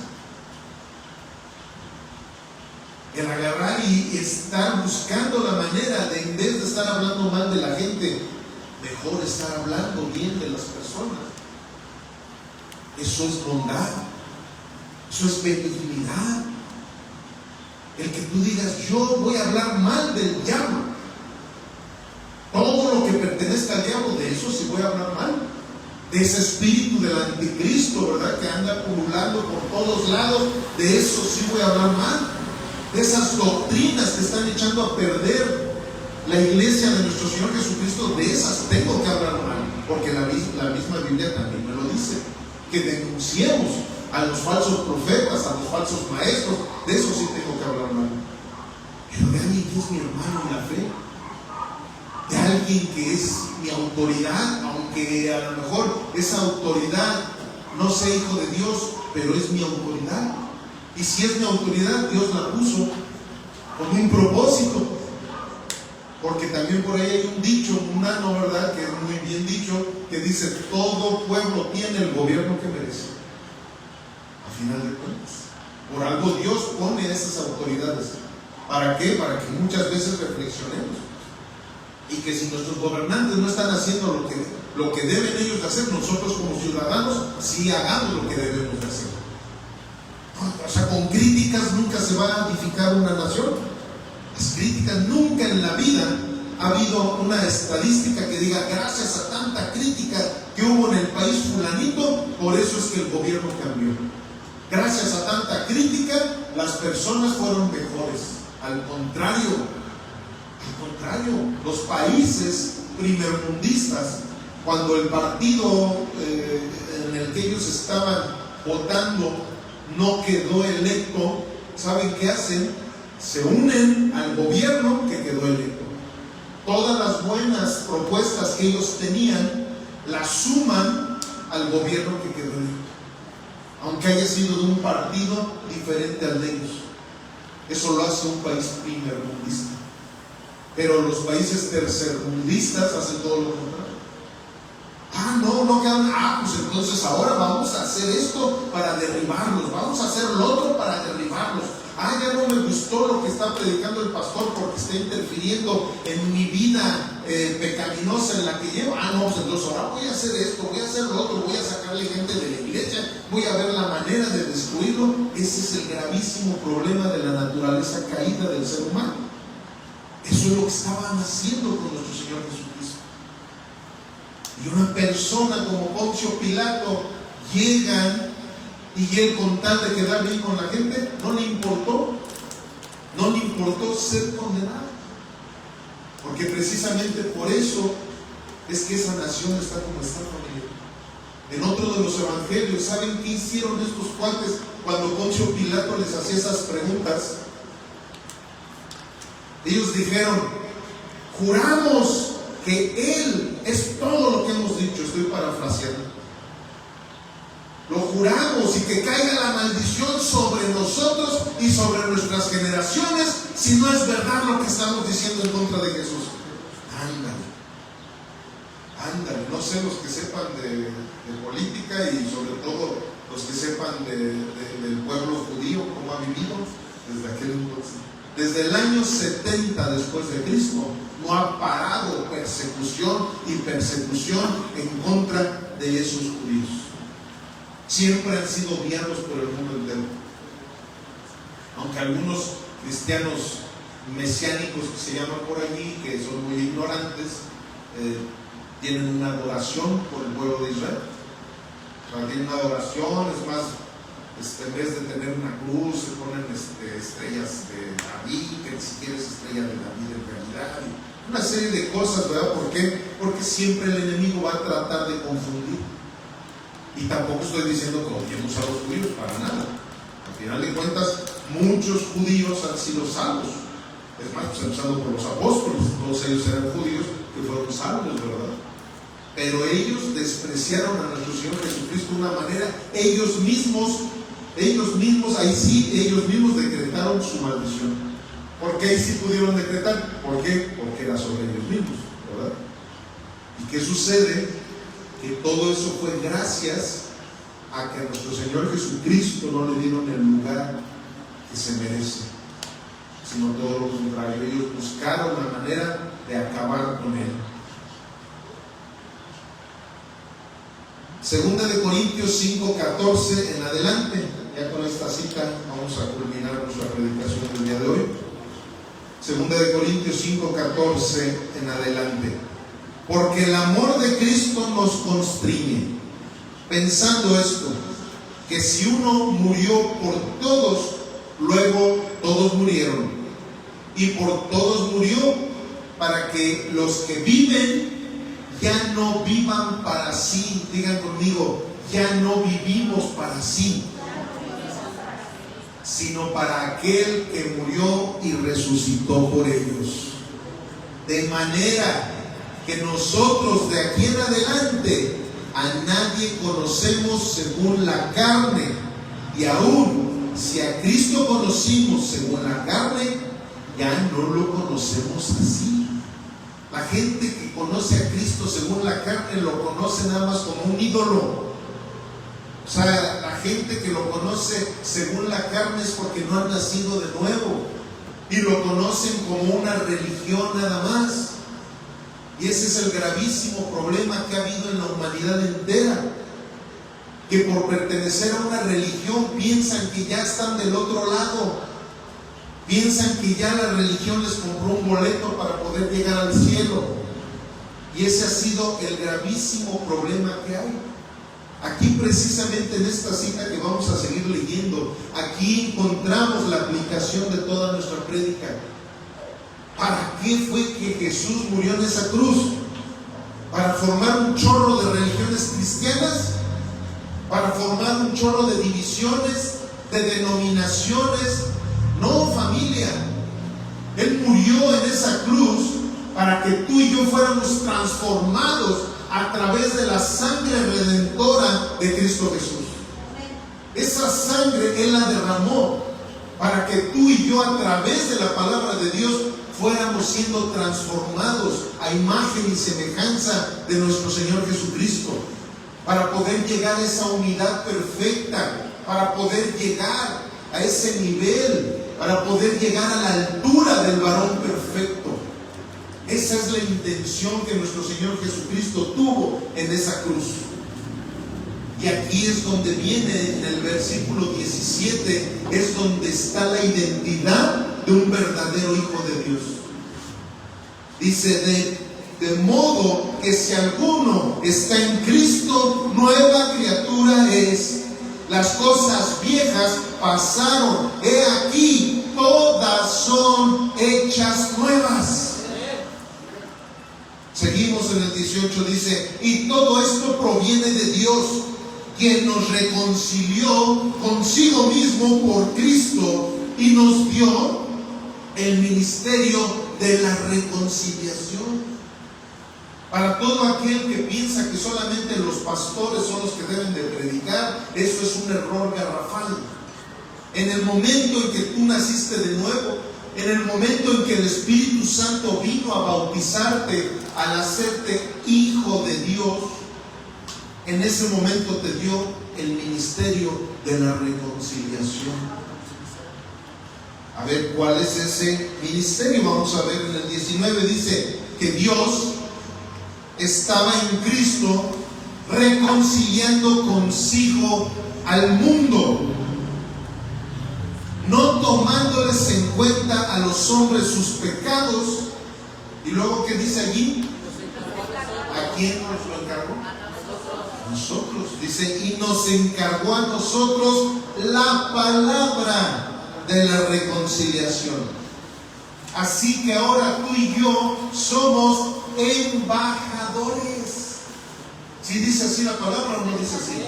El agarrar y estar buscando la manera de, en vez de estar hablando mal de la gente, mejor estar hablando bien de las personas. Eso es bondad. Eso es benignidad. El que tú digas, yo voy a hablar mal del diablo. Todo lo que pertenezca al diablo, de eso sí voy a hablar mal. De ese espíritu del anticristo, ¿verdad? Que anda acumulando por todos lados, de eso sí voy a hablar mal. De esas doctrinas que están echando a perder la iglesia de nuestro Señor Jesucristo, de esas tengo que hablar mal, porque la misma Biblia también me lo dice, que denunciemos a los falsos profetas, a los falsos maestros, de eso sí tengo que hablar mal. Pero de alguien que es mi hermano en la fe, de alguien que es mi autoridad, aunque a lo mejor esa autoridad no sea hijo de Dios, pero es mi autoridad. Y si es mi autoridad, Dios la puso con un propósito. Porque también por ahí hay un dicho humano, ¿verdad? Que es muy bien dicho, que dice, todo pueblo tiene el gobierno que merece. A final de cuentas, por algo Dios pone a esas autoridades. ¿Para qué? Para que muchas veces reflexionemos. Y que si nuestros gobernantes no están haciendo lo que deben ellos hacer, nosotros como ciudadanos sí hagamos lo que debemos hacer. O sea, con críticas nunca se va a edificar una nación. Las críticas, nunca en la vida ha habido una estadística que diga, gracias a tanta crítica que hubo en el país fulanito, por eso es que el gobierno cambió. Gracias a tanta crítica, las personas fueron mejores. Al contrario, los países primermundistas, cuando el partido en el que ellos estaban votando no quedó electo, ¿saben qué hacen? Se unen al gobierno que quedó electo. Todas las buenas propuestas que ellos tenían las suman al gobierno que quedó electo, aunque haya sido de un partido diferente al de ellos. Eso lo hace un país primermundista. Pero los países tercermundistas hacen todo lo contrario. No quedan. Pues entonces ahora vamos a hacer hacer esto para derribarlos, vamos a hacer lo otro para derribarlos. Ya no me gustó lo que está predicando el pastor porque está interfiriendo en mi vida pecaminosa en la que llevo. No, pues entonces ahora voy a hacer esto, voy a hacer lo otro, voy a sacarle gente de la iglesia, voy a ver la manera de destruirlo. Ese es el gravísimo problema de la naturaleza caída del ser humano. Eso es lo que estaban haciendo con nuestro Señor Jesucristo. Y una persona como Poncio Pilato llega y él, con tal de quedar bien con la gente, no le importó ser condenado, porque precisamente por eso es que esa nación está como está, familia. En otro de los evangelios, ¿saben qué hicieron estos cuates cuando Poncio Pilato les hacía esas preguntas? Ellos dijeron: juramos que Él es todo lo que hemos dicho. Estoy parafraseando. Lo juramos, y que caiga la maldición sobre nosotros y sobre nuestras generaciones si no es verdad lo que estamos diciendo en contra de Jesús. Ándale, no sé los que sepan de política y sobre todo los que sepan del pueblo judío, cómo ha vivido desde aquel entonces. Desde el año 70 después de Cristo no ha parado persecución y persecución en contra de esos judíos. Siempre han sido odiados por el mundo entero. Aunque algunos cristianos mesiánicos que se llaman por allí, que son muy ignorantes, tienen una adoración por el pueblo de Israel. Tienen una adoración, es más, en vez de tener una cruz, se ponen estrellas de David, que ni siquiera es estrella de David en realidad, y una serie de cosas, ¿verdad? ¿Por qué? Porque siempre el enemigo va a tratar de confundir. Y tampoco estoy diciendo que odiemos a los judíos, para nada. Al final de cuentas, muchos judíos han sido salvos. Es más, pues empezando por los apóstoles, todos ellos eran judíos que fueron salvos, ¿verdad? Pero ellos despreciaron a nuestro Señor Jesucristo de una manera, ellos mismos decretaron su maldición. ¿Por qué ahí sí pudieron decretar? ¿Por qué? Porque era sobre ellos mismos, ¿verdad? ¿Y qué sucede? Que todo eso fue gracias a que a nuestro Señor Jesucristo no le dieron el lugar que se merece, sino todo lo contrario. Ellos buscaron la manera de acabar con él. Segunda de Corintios 5:14 en adelante. Ya con esta cita vamos a culminar nuestra predicación del día de hoy. Segunda de Corintios 5:14 en adelante. Porque el amor de Cristo nos constriñe, pensando esto, que si uno murió por todos, luego todos murieron, y por todos murió, para que los que viven ya no vivan para sí. Digan conmigo: ya no vivimos para sí, sino para aquel que murió y resucitó por ellos. De manera que nosotros de aquí en adelante a nadie conocemos según la carne, y aún si a Cristo conocimos según la carne, ya no lo conocemos así. La gente que conoce a Cristo según la carne lo conoce nada más como un ídolo. O sea, la gente que lo conoce según la carne es porque no han nacido de nuevo y lo conocen como una religión nada más. Y ese es el gravísimo problema que ha habido en la humanidad entera, que por pertenecer a una religión piensan que ya están del otro lado, piensan que ya la religión les compró un boleto para poder llegar al cielo. Y ese ha sido el gravísimo problema que hay. Aquí precisamente en esta cita que vamos a seguir leyendo, aquí encontramos la aplicación de toda nuestra prédica. ¿Para qué fue que Jesús murió en esa cruz? ¿Para formar un chorro de religiones cristianas? ¿Para formar un chorro de divisiones, de denominaciones? No, familia. Él murió en esa cruz para que tú y yo fuéramos transformados a través de la sangre redentora de Cristo Jesús. Esa sangre Él la derramó para que tú y yo, a través de la palabra de Dios, fuéramos siendo transformados a imagen y semejanza de nuestro Señor Jesucristo. para poder llegar a esa unidad perfecta, para poder llegar a ese nivel, para poder llegar a la altura del varón perfecto. Esa es la intención que nuestro Señor Jesucristo tuvo en esa cruz. Y aquí es donde viene, en el versículo 17, es donde está la identidad de un verdadero hijo de Dios. Dice, de modo que si alguno está en Cristo, nueva criatura es. Las cosas viejas pasaron, he aquí, todas son hechas nuevas. Seguimos en el 18, dice, y todo esto proviene de Dios, quien nos reconcilió consigo mismo por Cristo y nos dio el ministerio de la reconciliación. Para todo aquel que piensa que solamente los pastores son los que deben de predicar, eso es un error garrafal. En el momento en que tú naciste de nuevo, en el momento en que el Espíritu Santo vino a bautizarte, al hacerte hijo de Dios, en ese momento te dio el ministerio de la reconciliación. A ver, ¿cuál es ese ministerio? Vamos a ver en el 19, dice que Dios estaba en Cristo reconciliando consigo al mundo, no tomándoles en cuenta a los hombres sus pecados. Y luego, ¿qué dice allí? ¿A quién nos lo encargó? A nosotros. Dice, y nos encargó a nosotros la palabra de la reconciliación. Así que ahora tú y yo somos embajadores. ¿Sí dice así la palabra o no dice así?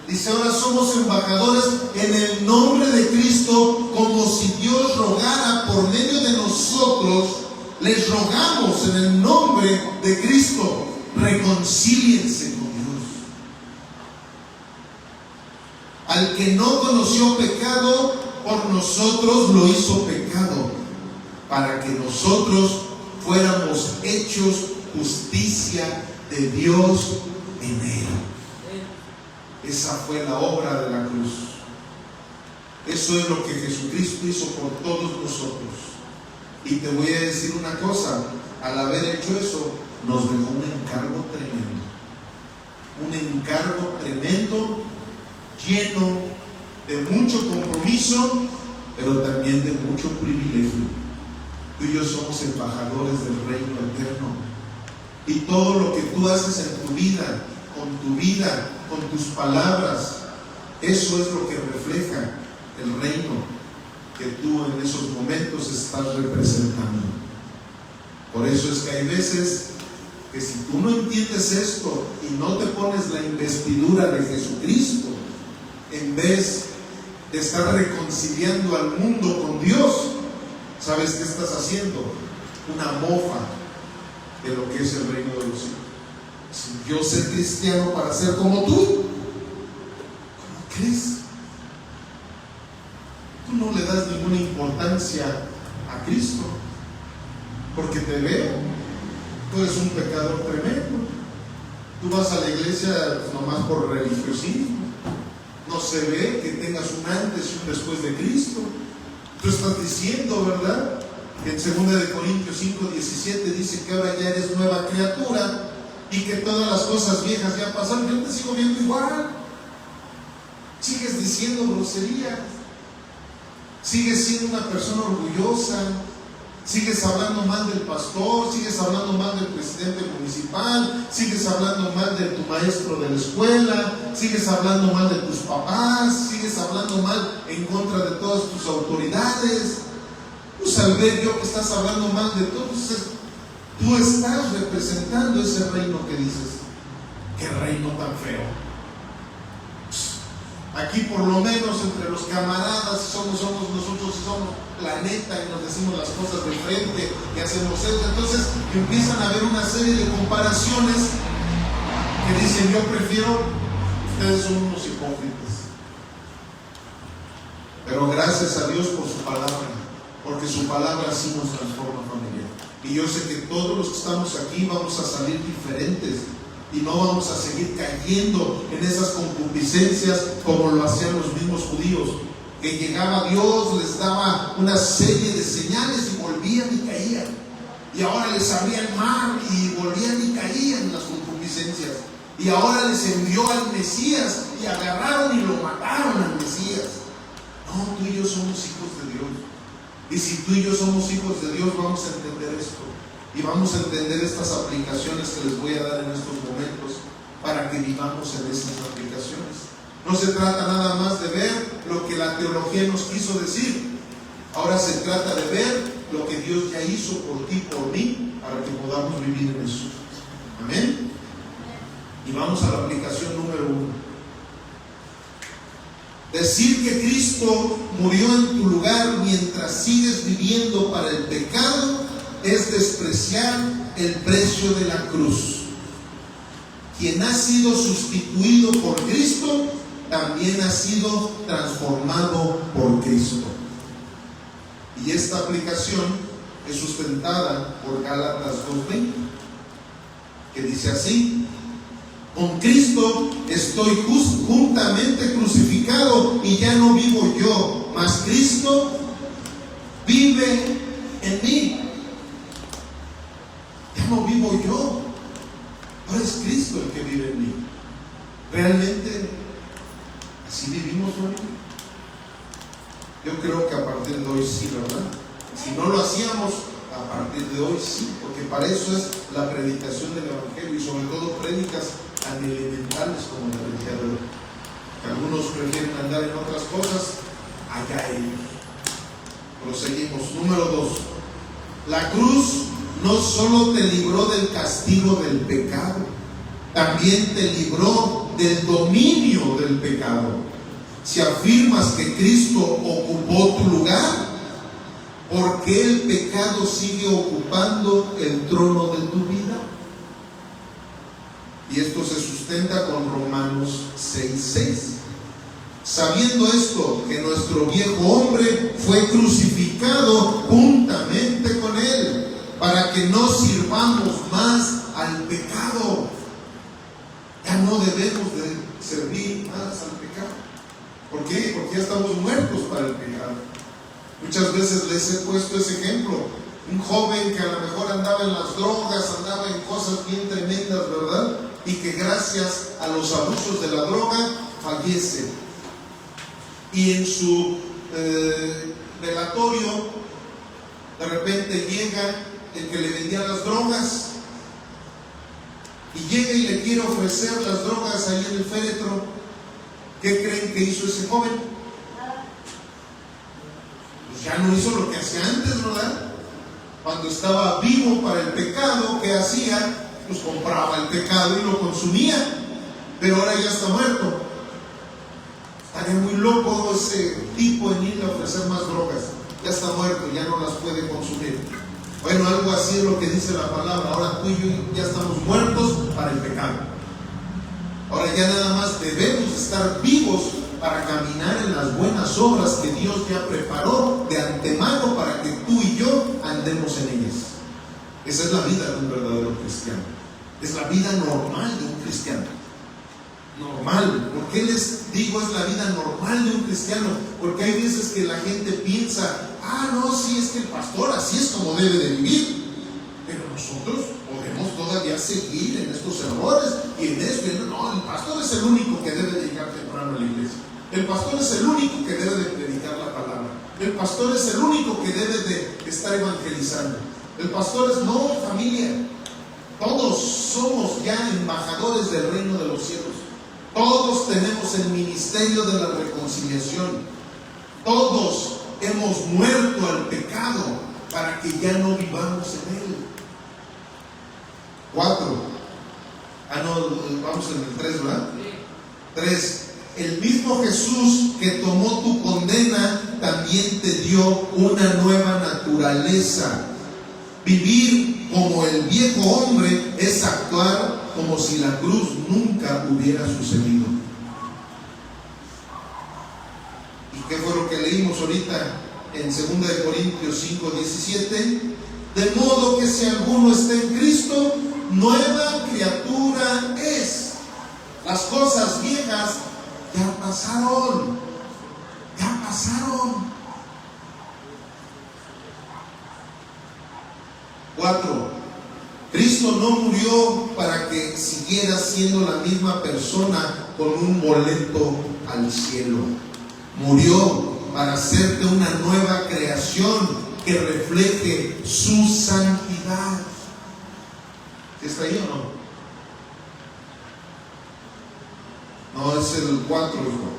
Dice, ahora somos embajadores en el nombre de Cristo, como si Dios rogara por medio de nosotros. Les rogamos en el nombre de Cristo, reconcíliense con Dios. Al que no conoció pecado, por nosotros lo hizo pecado, para que nosotros fuéramos hechos justicia de Dios en él. Esa fue la obra de la cruz. Eso es lo que Jesucristo hizo por todos nosotros. Y te voy a decir una cosa, al haber hecho eso, nos dejó un encargo tremendo. Un encargo tremendo, lleno de mucho compromiso, pero también de mucho privilegio. Tú y yo somos embajadores del reino eterno. Y todo lo que tú haces en tu vida, con tus palabras, eso es lo que refleja el reino que tú en esos momentos estás representando. Por eso es que hay veces que si tú no entiendes esto y no te pones la investidura de Jesucristo, en vez de estar reconciliando al mundo con Dios, ¿sabes qué estás haciendo? Una mofa de lo que es el reino de los cielos. Si yo ser cristiano para ser como tú, ¿cómo crees? Tú no le das ninguna importancia a Cristo, porque te veo, tú eres un pecador tremendo. Tú vas a la iglesia nomás por religiosismo. No se ve que tengas un antes y un después de Cristo. Tú estás diciendo, ¿verdad?, que en 2 Corintios 5:17 dice que ahora ya eres nueva criatura y que todas las cosas viejas ya pasaron. Yo te sigo viendo igual. Sigues diciendo groserías. Sigues siendo una persona orgullosa. Sigues hablando mal del pastor, sigues hablando mal del presidente municipal, sigues hablando mal de tu maestro de la escuela, sigues hablando mal de tus papás, sigues hablando mal en contra de todas tus autoridades. Pues al ver yo que estás hablando mal de todos, tú estás representando ese reino que dices. ¡Qué reino tan feo! Aquí por lo menos entre los camaradas somos nosotros, somos la neta y nos decimos las cosas de frente y hacemos eso. Entonces empiezan a haber una serie de comparaciones que dicen, yo prefiero, ustedes son unos hipócritas. Pero gracias a Dios por su palabra, porque su palabra sí nos transforma, familia. Y yo sé que todos los que estamos aquí vamos a salir diferentes y no vamos a seguir cayendo en esas concupiscencias como lo hacían los mismos judíos, que llegaba Dios, les daba una serie de señales y volvían y caían, y ahora les abría el mar y volvían y caían en las concupiscencias, y ahora les envió al Mesías y agarraron y lo mataron al Mesías. No, tú y yo somos hijos de Dios, y si tú y yo somos hijos de Dios, vamos a entender esto. Y vamos a entender estas aplicaciones que les voy a dar en estos momentos para que vivamos en esas aplicaciones. No se trata nada más de ver lo que la teología nos quiso decir. Ahora se trata de ver lo que Dios ya hizo por ti, por mí, para que podamos vivir en eso. Amén. Y vamos a la aplicación número 1. Decir que Cristo murió en tu lugar mientras sigues viviendo para el pecado es despreciar el precio de la cruz. Quien ha sido sustituido por Cristo también ha sido transformado por Cristo. Y esta aplicación es sustentada por Gálatas 2:20, que dice así: con Cristo estoy juntamente crucificado, y ya no vivo yo, mas Cristo vive en mí. Ya no vivo yo, ahora es Cristo el que vive en mí. ¿Realmente así vivimos hoy? Yo creo que a partir de hoy sí, ¿verdad? Si no lo hacíamos, a partir de hoy sí, porque para eso es la predicación del Evangelio, y sobre todo prédicas tan elementales como la del día de hoy. Algunos prefieren andar en otras cosas, allá ellos. Proseguimos. Número 2. La cruz no solo te libró del castigo del pecado, también te libró del dominio del pecado. Si afirmas que Cristo ocupó tu lugar, ¿por qué el pecado sigue ocupando el trono de tu vida? Y esto se sustenta con Romanos 6:6. Sabiendo esto, que nuestro viejo hombre fue crucificado juntamente con él, para que no sirvamos más al pecado. Ya no debemos de servir más al pecado. ¿Por qué? Porque ya estamos muertos para el pecado. Muchas veces les he puesto ese ejemplo. Un joven que a lo mejor andaba en las drogas, andaba en cosas bien tremendas, ¿verdad? Y que gracias a los abusos de la droga fallece. Y en su velatorio, de repente llega el que le vendía las drogas, y llega y le quiere ofrecer las drogas ahí en el féretro. ¿Qué creen que hizo ese joven? Pues ya no hizo lo que hacía antes, ¿verdad? Cuando estaba vivo para el pecado, ¿qué hacía? Pues compraba el pecado y lo consumía. Pero ahora ya está muerto. Estaría muy loco ese tipo en irle a ofrecer más drogas. Ya está muerto, ya no las puede consumir. Bueno, algo así es lo que dice la palabra. Ahora tú y yo ya estamos muertos para el pecado. Ahora ya nada más debemos estar vivos para caminar en las buenas obras que Dios ya preparó de antemano para que tú y yo andemos en ellas. Esa es la vida de un verdadero cristiano. Es la vida normal de un cristiano. Normal. ¿Por qué les digo es la vida normal de un cristiano? Porque hay veces que la gente piensa, no, sí, es que el pastor así es como debe de vivir. Pero nosotros podemos todavía seguir en estos errores y en esto. No, el pastor es el único que debe de llegar temprano a la iglesia. El pastor es el único que debe de predicar la palabra. El pastor es el único que debe de estar evangelizando. El pastor es, no, familia. Todos somos ya embajadores del reino de los cielos. Todos tenemos el ministerio de la reconciliación. Todos hemos muerto al pecado para que ya no vivamos en él. 4. Vamos en el 3, ¿verdad? 3. El mismo Jesús que tomó tu condena también te dio una nueva naturaleza. Vivir como el viejo hombre es actuar como si la cruz nunca hubiera sucedido. ¿Y qué fue lo que leímos ahorita en 2 Corintios 5:17? De modo que si alguno está en Cristo, nueva criatura es. Las cosas viejas ya pasaron. Ya pasaron. 4. Cristo no murió para que siguiera siendo la misma persona con un boleto al cielo. Murió para hacerte una nueva creación que refleje su santidad. ¿Está ahí o no? No, es el 4, hijo.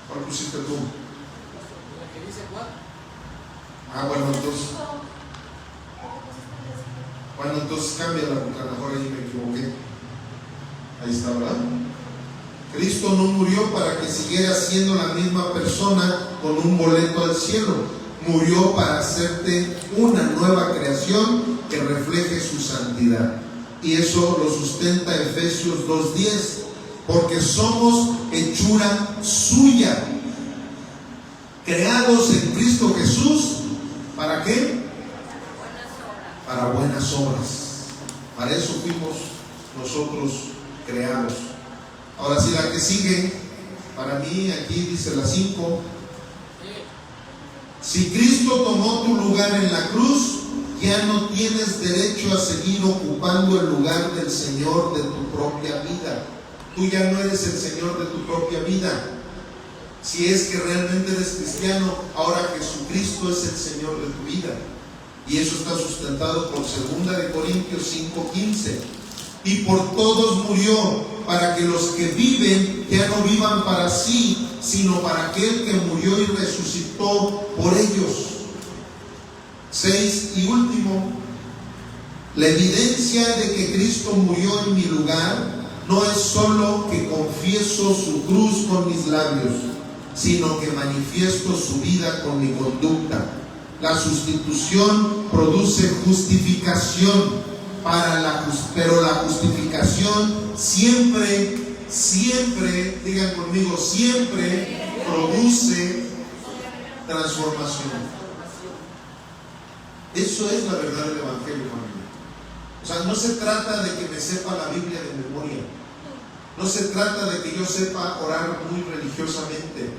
¿Cuál pusiste tú? La que dice 4. Bueno, entonces cámbiala, porque a lo mejor ahí me equivoqué. Ahí está, ¿verdad? Cristo no murió para que siguiera siendo la misma persona con un boleto al cielo. Murió para hacerte una nueva creación que refleje su santidad. Y eso lo sustenta Efesios 2:10. Porque somos hechura suya, creados en Cristo Jesús. ¿Para qué? Para buenas obras. Para eso fuimos nosotros creados. Ahora sí, la que sigue, para mí aquí dice la 5. Si Cristo tomó tu lugar en la cruz, ya no tienes derecho a seguir ocupando el lugar del Señor de tu propia vida. Tú ya no eres el Señor de tu propia vida. Si es que realmente eres cristiano, ahora Jesucristo es el Señor de tu vida. Y eso está sustentado por 2 Corintios 5:15. Y por todos murió, para que los que viven ya no vivan para sí, sino para aquel que murió y resucitó por ellos. 6 y último, la evidencia de que Cristo murió en mi lugar no es solo que confieso su cruz con mis labios, sino que manifiesto su vida con mi conducta. La sustitución produce justificación, pero la justificación siempre, digan conmigo, siempre produce transformación. Eso es la verdad del Evangelio, familia. O sea, no se trata de que me sepa la Biblia de memoria. No se trata de que yo sepa orar muy religiosamente.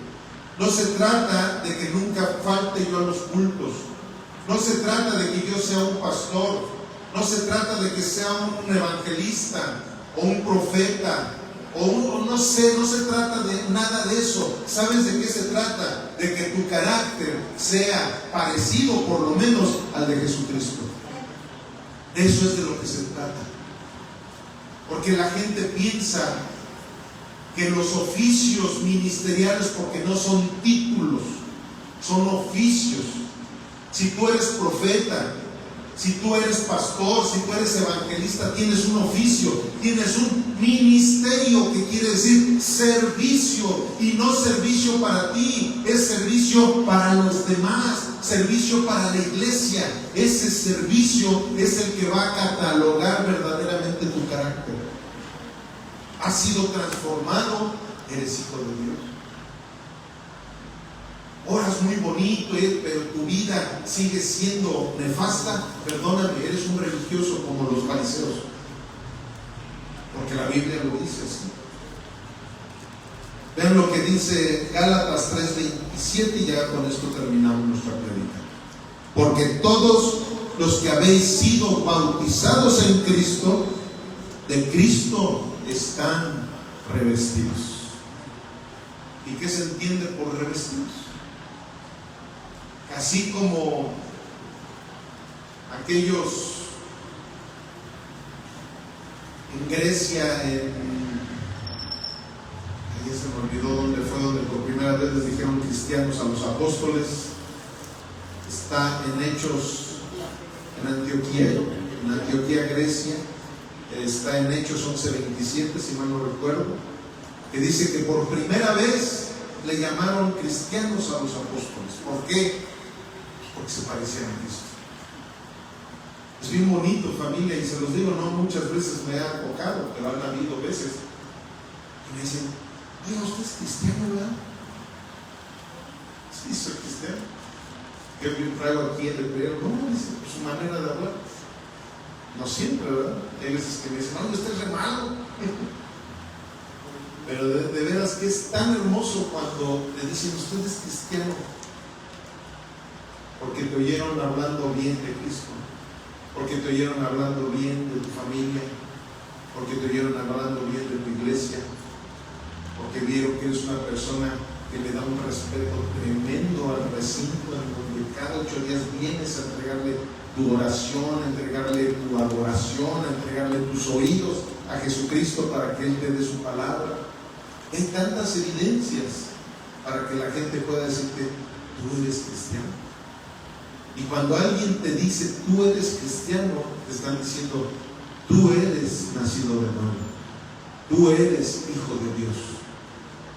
No se trata de que nunca falte yo a los cultos. No se trata de que yo sea un pastor. No se trata de que sea un evangelista o un profeta o no sé, no se trata de nada de eso. ¿Sabes de qué se trata? De que tu carácter sea parecido por lo menos al de Jesucristo. Eso es de lo que se trata. Porque la gente piensa que los oficios ministeriales, porque no son títulos, son oficios. Si tú eres profeta, si tú eres pastor, si tú eres evangelista, tienes un oficio, tienes un ministerio, que quiere decir servicio, y no servicio para ti, es servicio para los demás, servicio para la iglesia. Ese servicio es el que va a catalogar verdaderamente tu carácter. Has sido transformado, eres hijo de Dios. Oras muy bonito, pero tu vida sigue siendo nefasta. Perdóname, eres un religioso como los fariseos, porque la Biblia lo dice así. Vean lo que dice Gálatas 3:27, y ya con esto terminamos nuestra prédica. Porque todos los que habéis sido bautizados en Cristo, de Cristo están revestidos. ¿Y qué se entiende por revestidos? Así como aquellos en Grecia, ahí se me olvidó dónde fue, donde por primera vez les dijeron cristianos a los apóstoles. Está en Hechos, en Antioquía, Grecia. Está en Hechos 11:27, si mal no recuerdo, que dice que por primera vez le llamaron cristianos a los apóstoles. ¿Por qué? Porque se parecían a Cristo. Es bien bonito, familia, y se los digo, no muchas veces me ha tocado, pero han habido veces y me dicen: oiga, ¿usted es cristiano, verdad? Sí, soy cristiano. ¿Qué traigo aquí en el periódico? No, dice, su manera de hablar. No siempre, ¿verdad? Hay veces que me dicen, no, usted es re malo. Pero de veras que es tan hermoso cuando te dicen, usted es cristiano, porque te oyeron hablando bien de Cristo, porque te oyeron hablando bien de tu familia, porque te oyeron hablando bien de tu iglesia, porque vieron que eres una persona que le da un respeto tremendo al recinto en donde cada 8 días vienes a entregarle tu oración, a entregarle tu adoración, a entregarle tus oídos a Jesucristo para que Él te dé su palabra. Hay tantas evidencias para que la gente pueda decirte, tú eres cristiano. Y cuando alguien te dice, tú eres cristiano, te están diciendo, tú eres nacido de nuevo, tú eres hijo de Dios,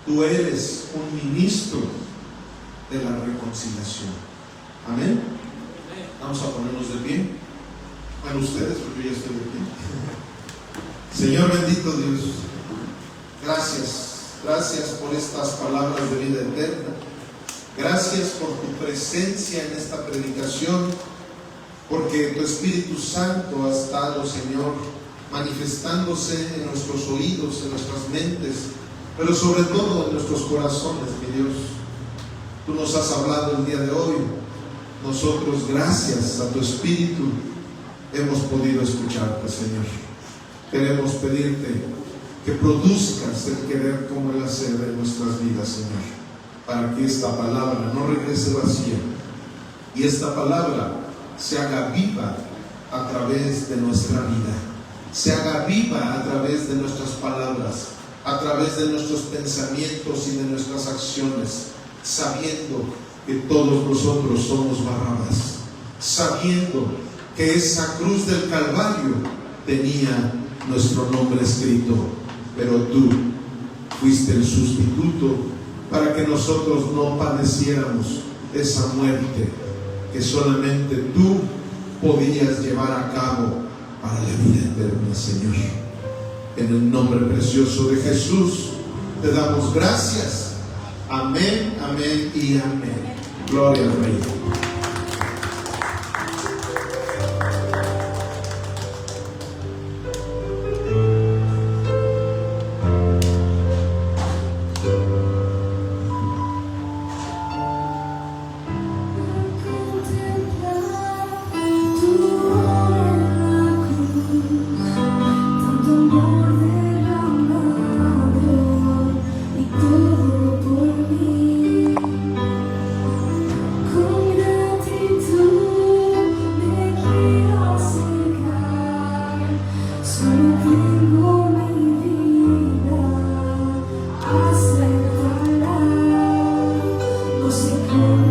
tú eres un ministro de la reconciliación. Amén. Vamos a ponernos de pie. Bueno, ustedes, porque yo ya estoy de pie. Señor bendito Dios, gracias por estas palabras de vida eterna. Gracias por tu presencia en esta predicación, porque tu Espíritu Santo ha estado, Señor, manifestándose en nuestros oídos, en nuestras mentes, pero sobre todo en nuestros corazones, mi Dios. Tú nos has hablado el día de hoy. Nosotros, gracias a tu Espíritu, hemos podido escucharte, Señor. Queremos pedirte que produzcas el querer como el hacer en nuestras vidas, Señor, para que esta palabra no regrese vacía y esta palabra se haga viva a través de nuestra vida, se haga viva a través de nuestras palabras, a través de nuestros pensamientos y de nuestras acciones, sabiendo que todos nosotros somos Barrabás, sabiendo que esa cruz del Calvario tenía nuestro nombre escrito, pero tú fuiste el sustituto para que nosotros no padeciéramos esa muerte que solamente tú podías llevar a cabo para la vida eterna, Señor. En el nombre precioso de Jesús te damos gracias. Amén, amén y amén. Gloria al Rey. Você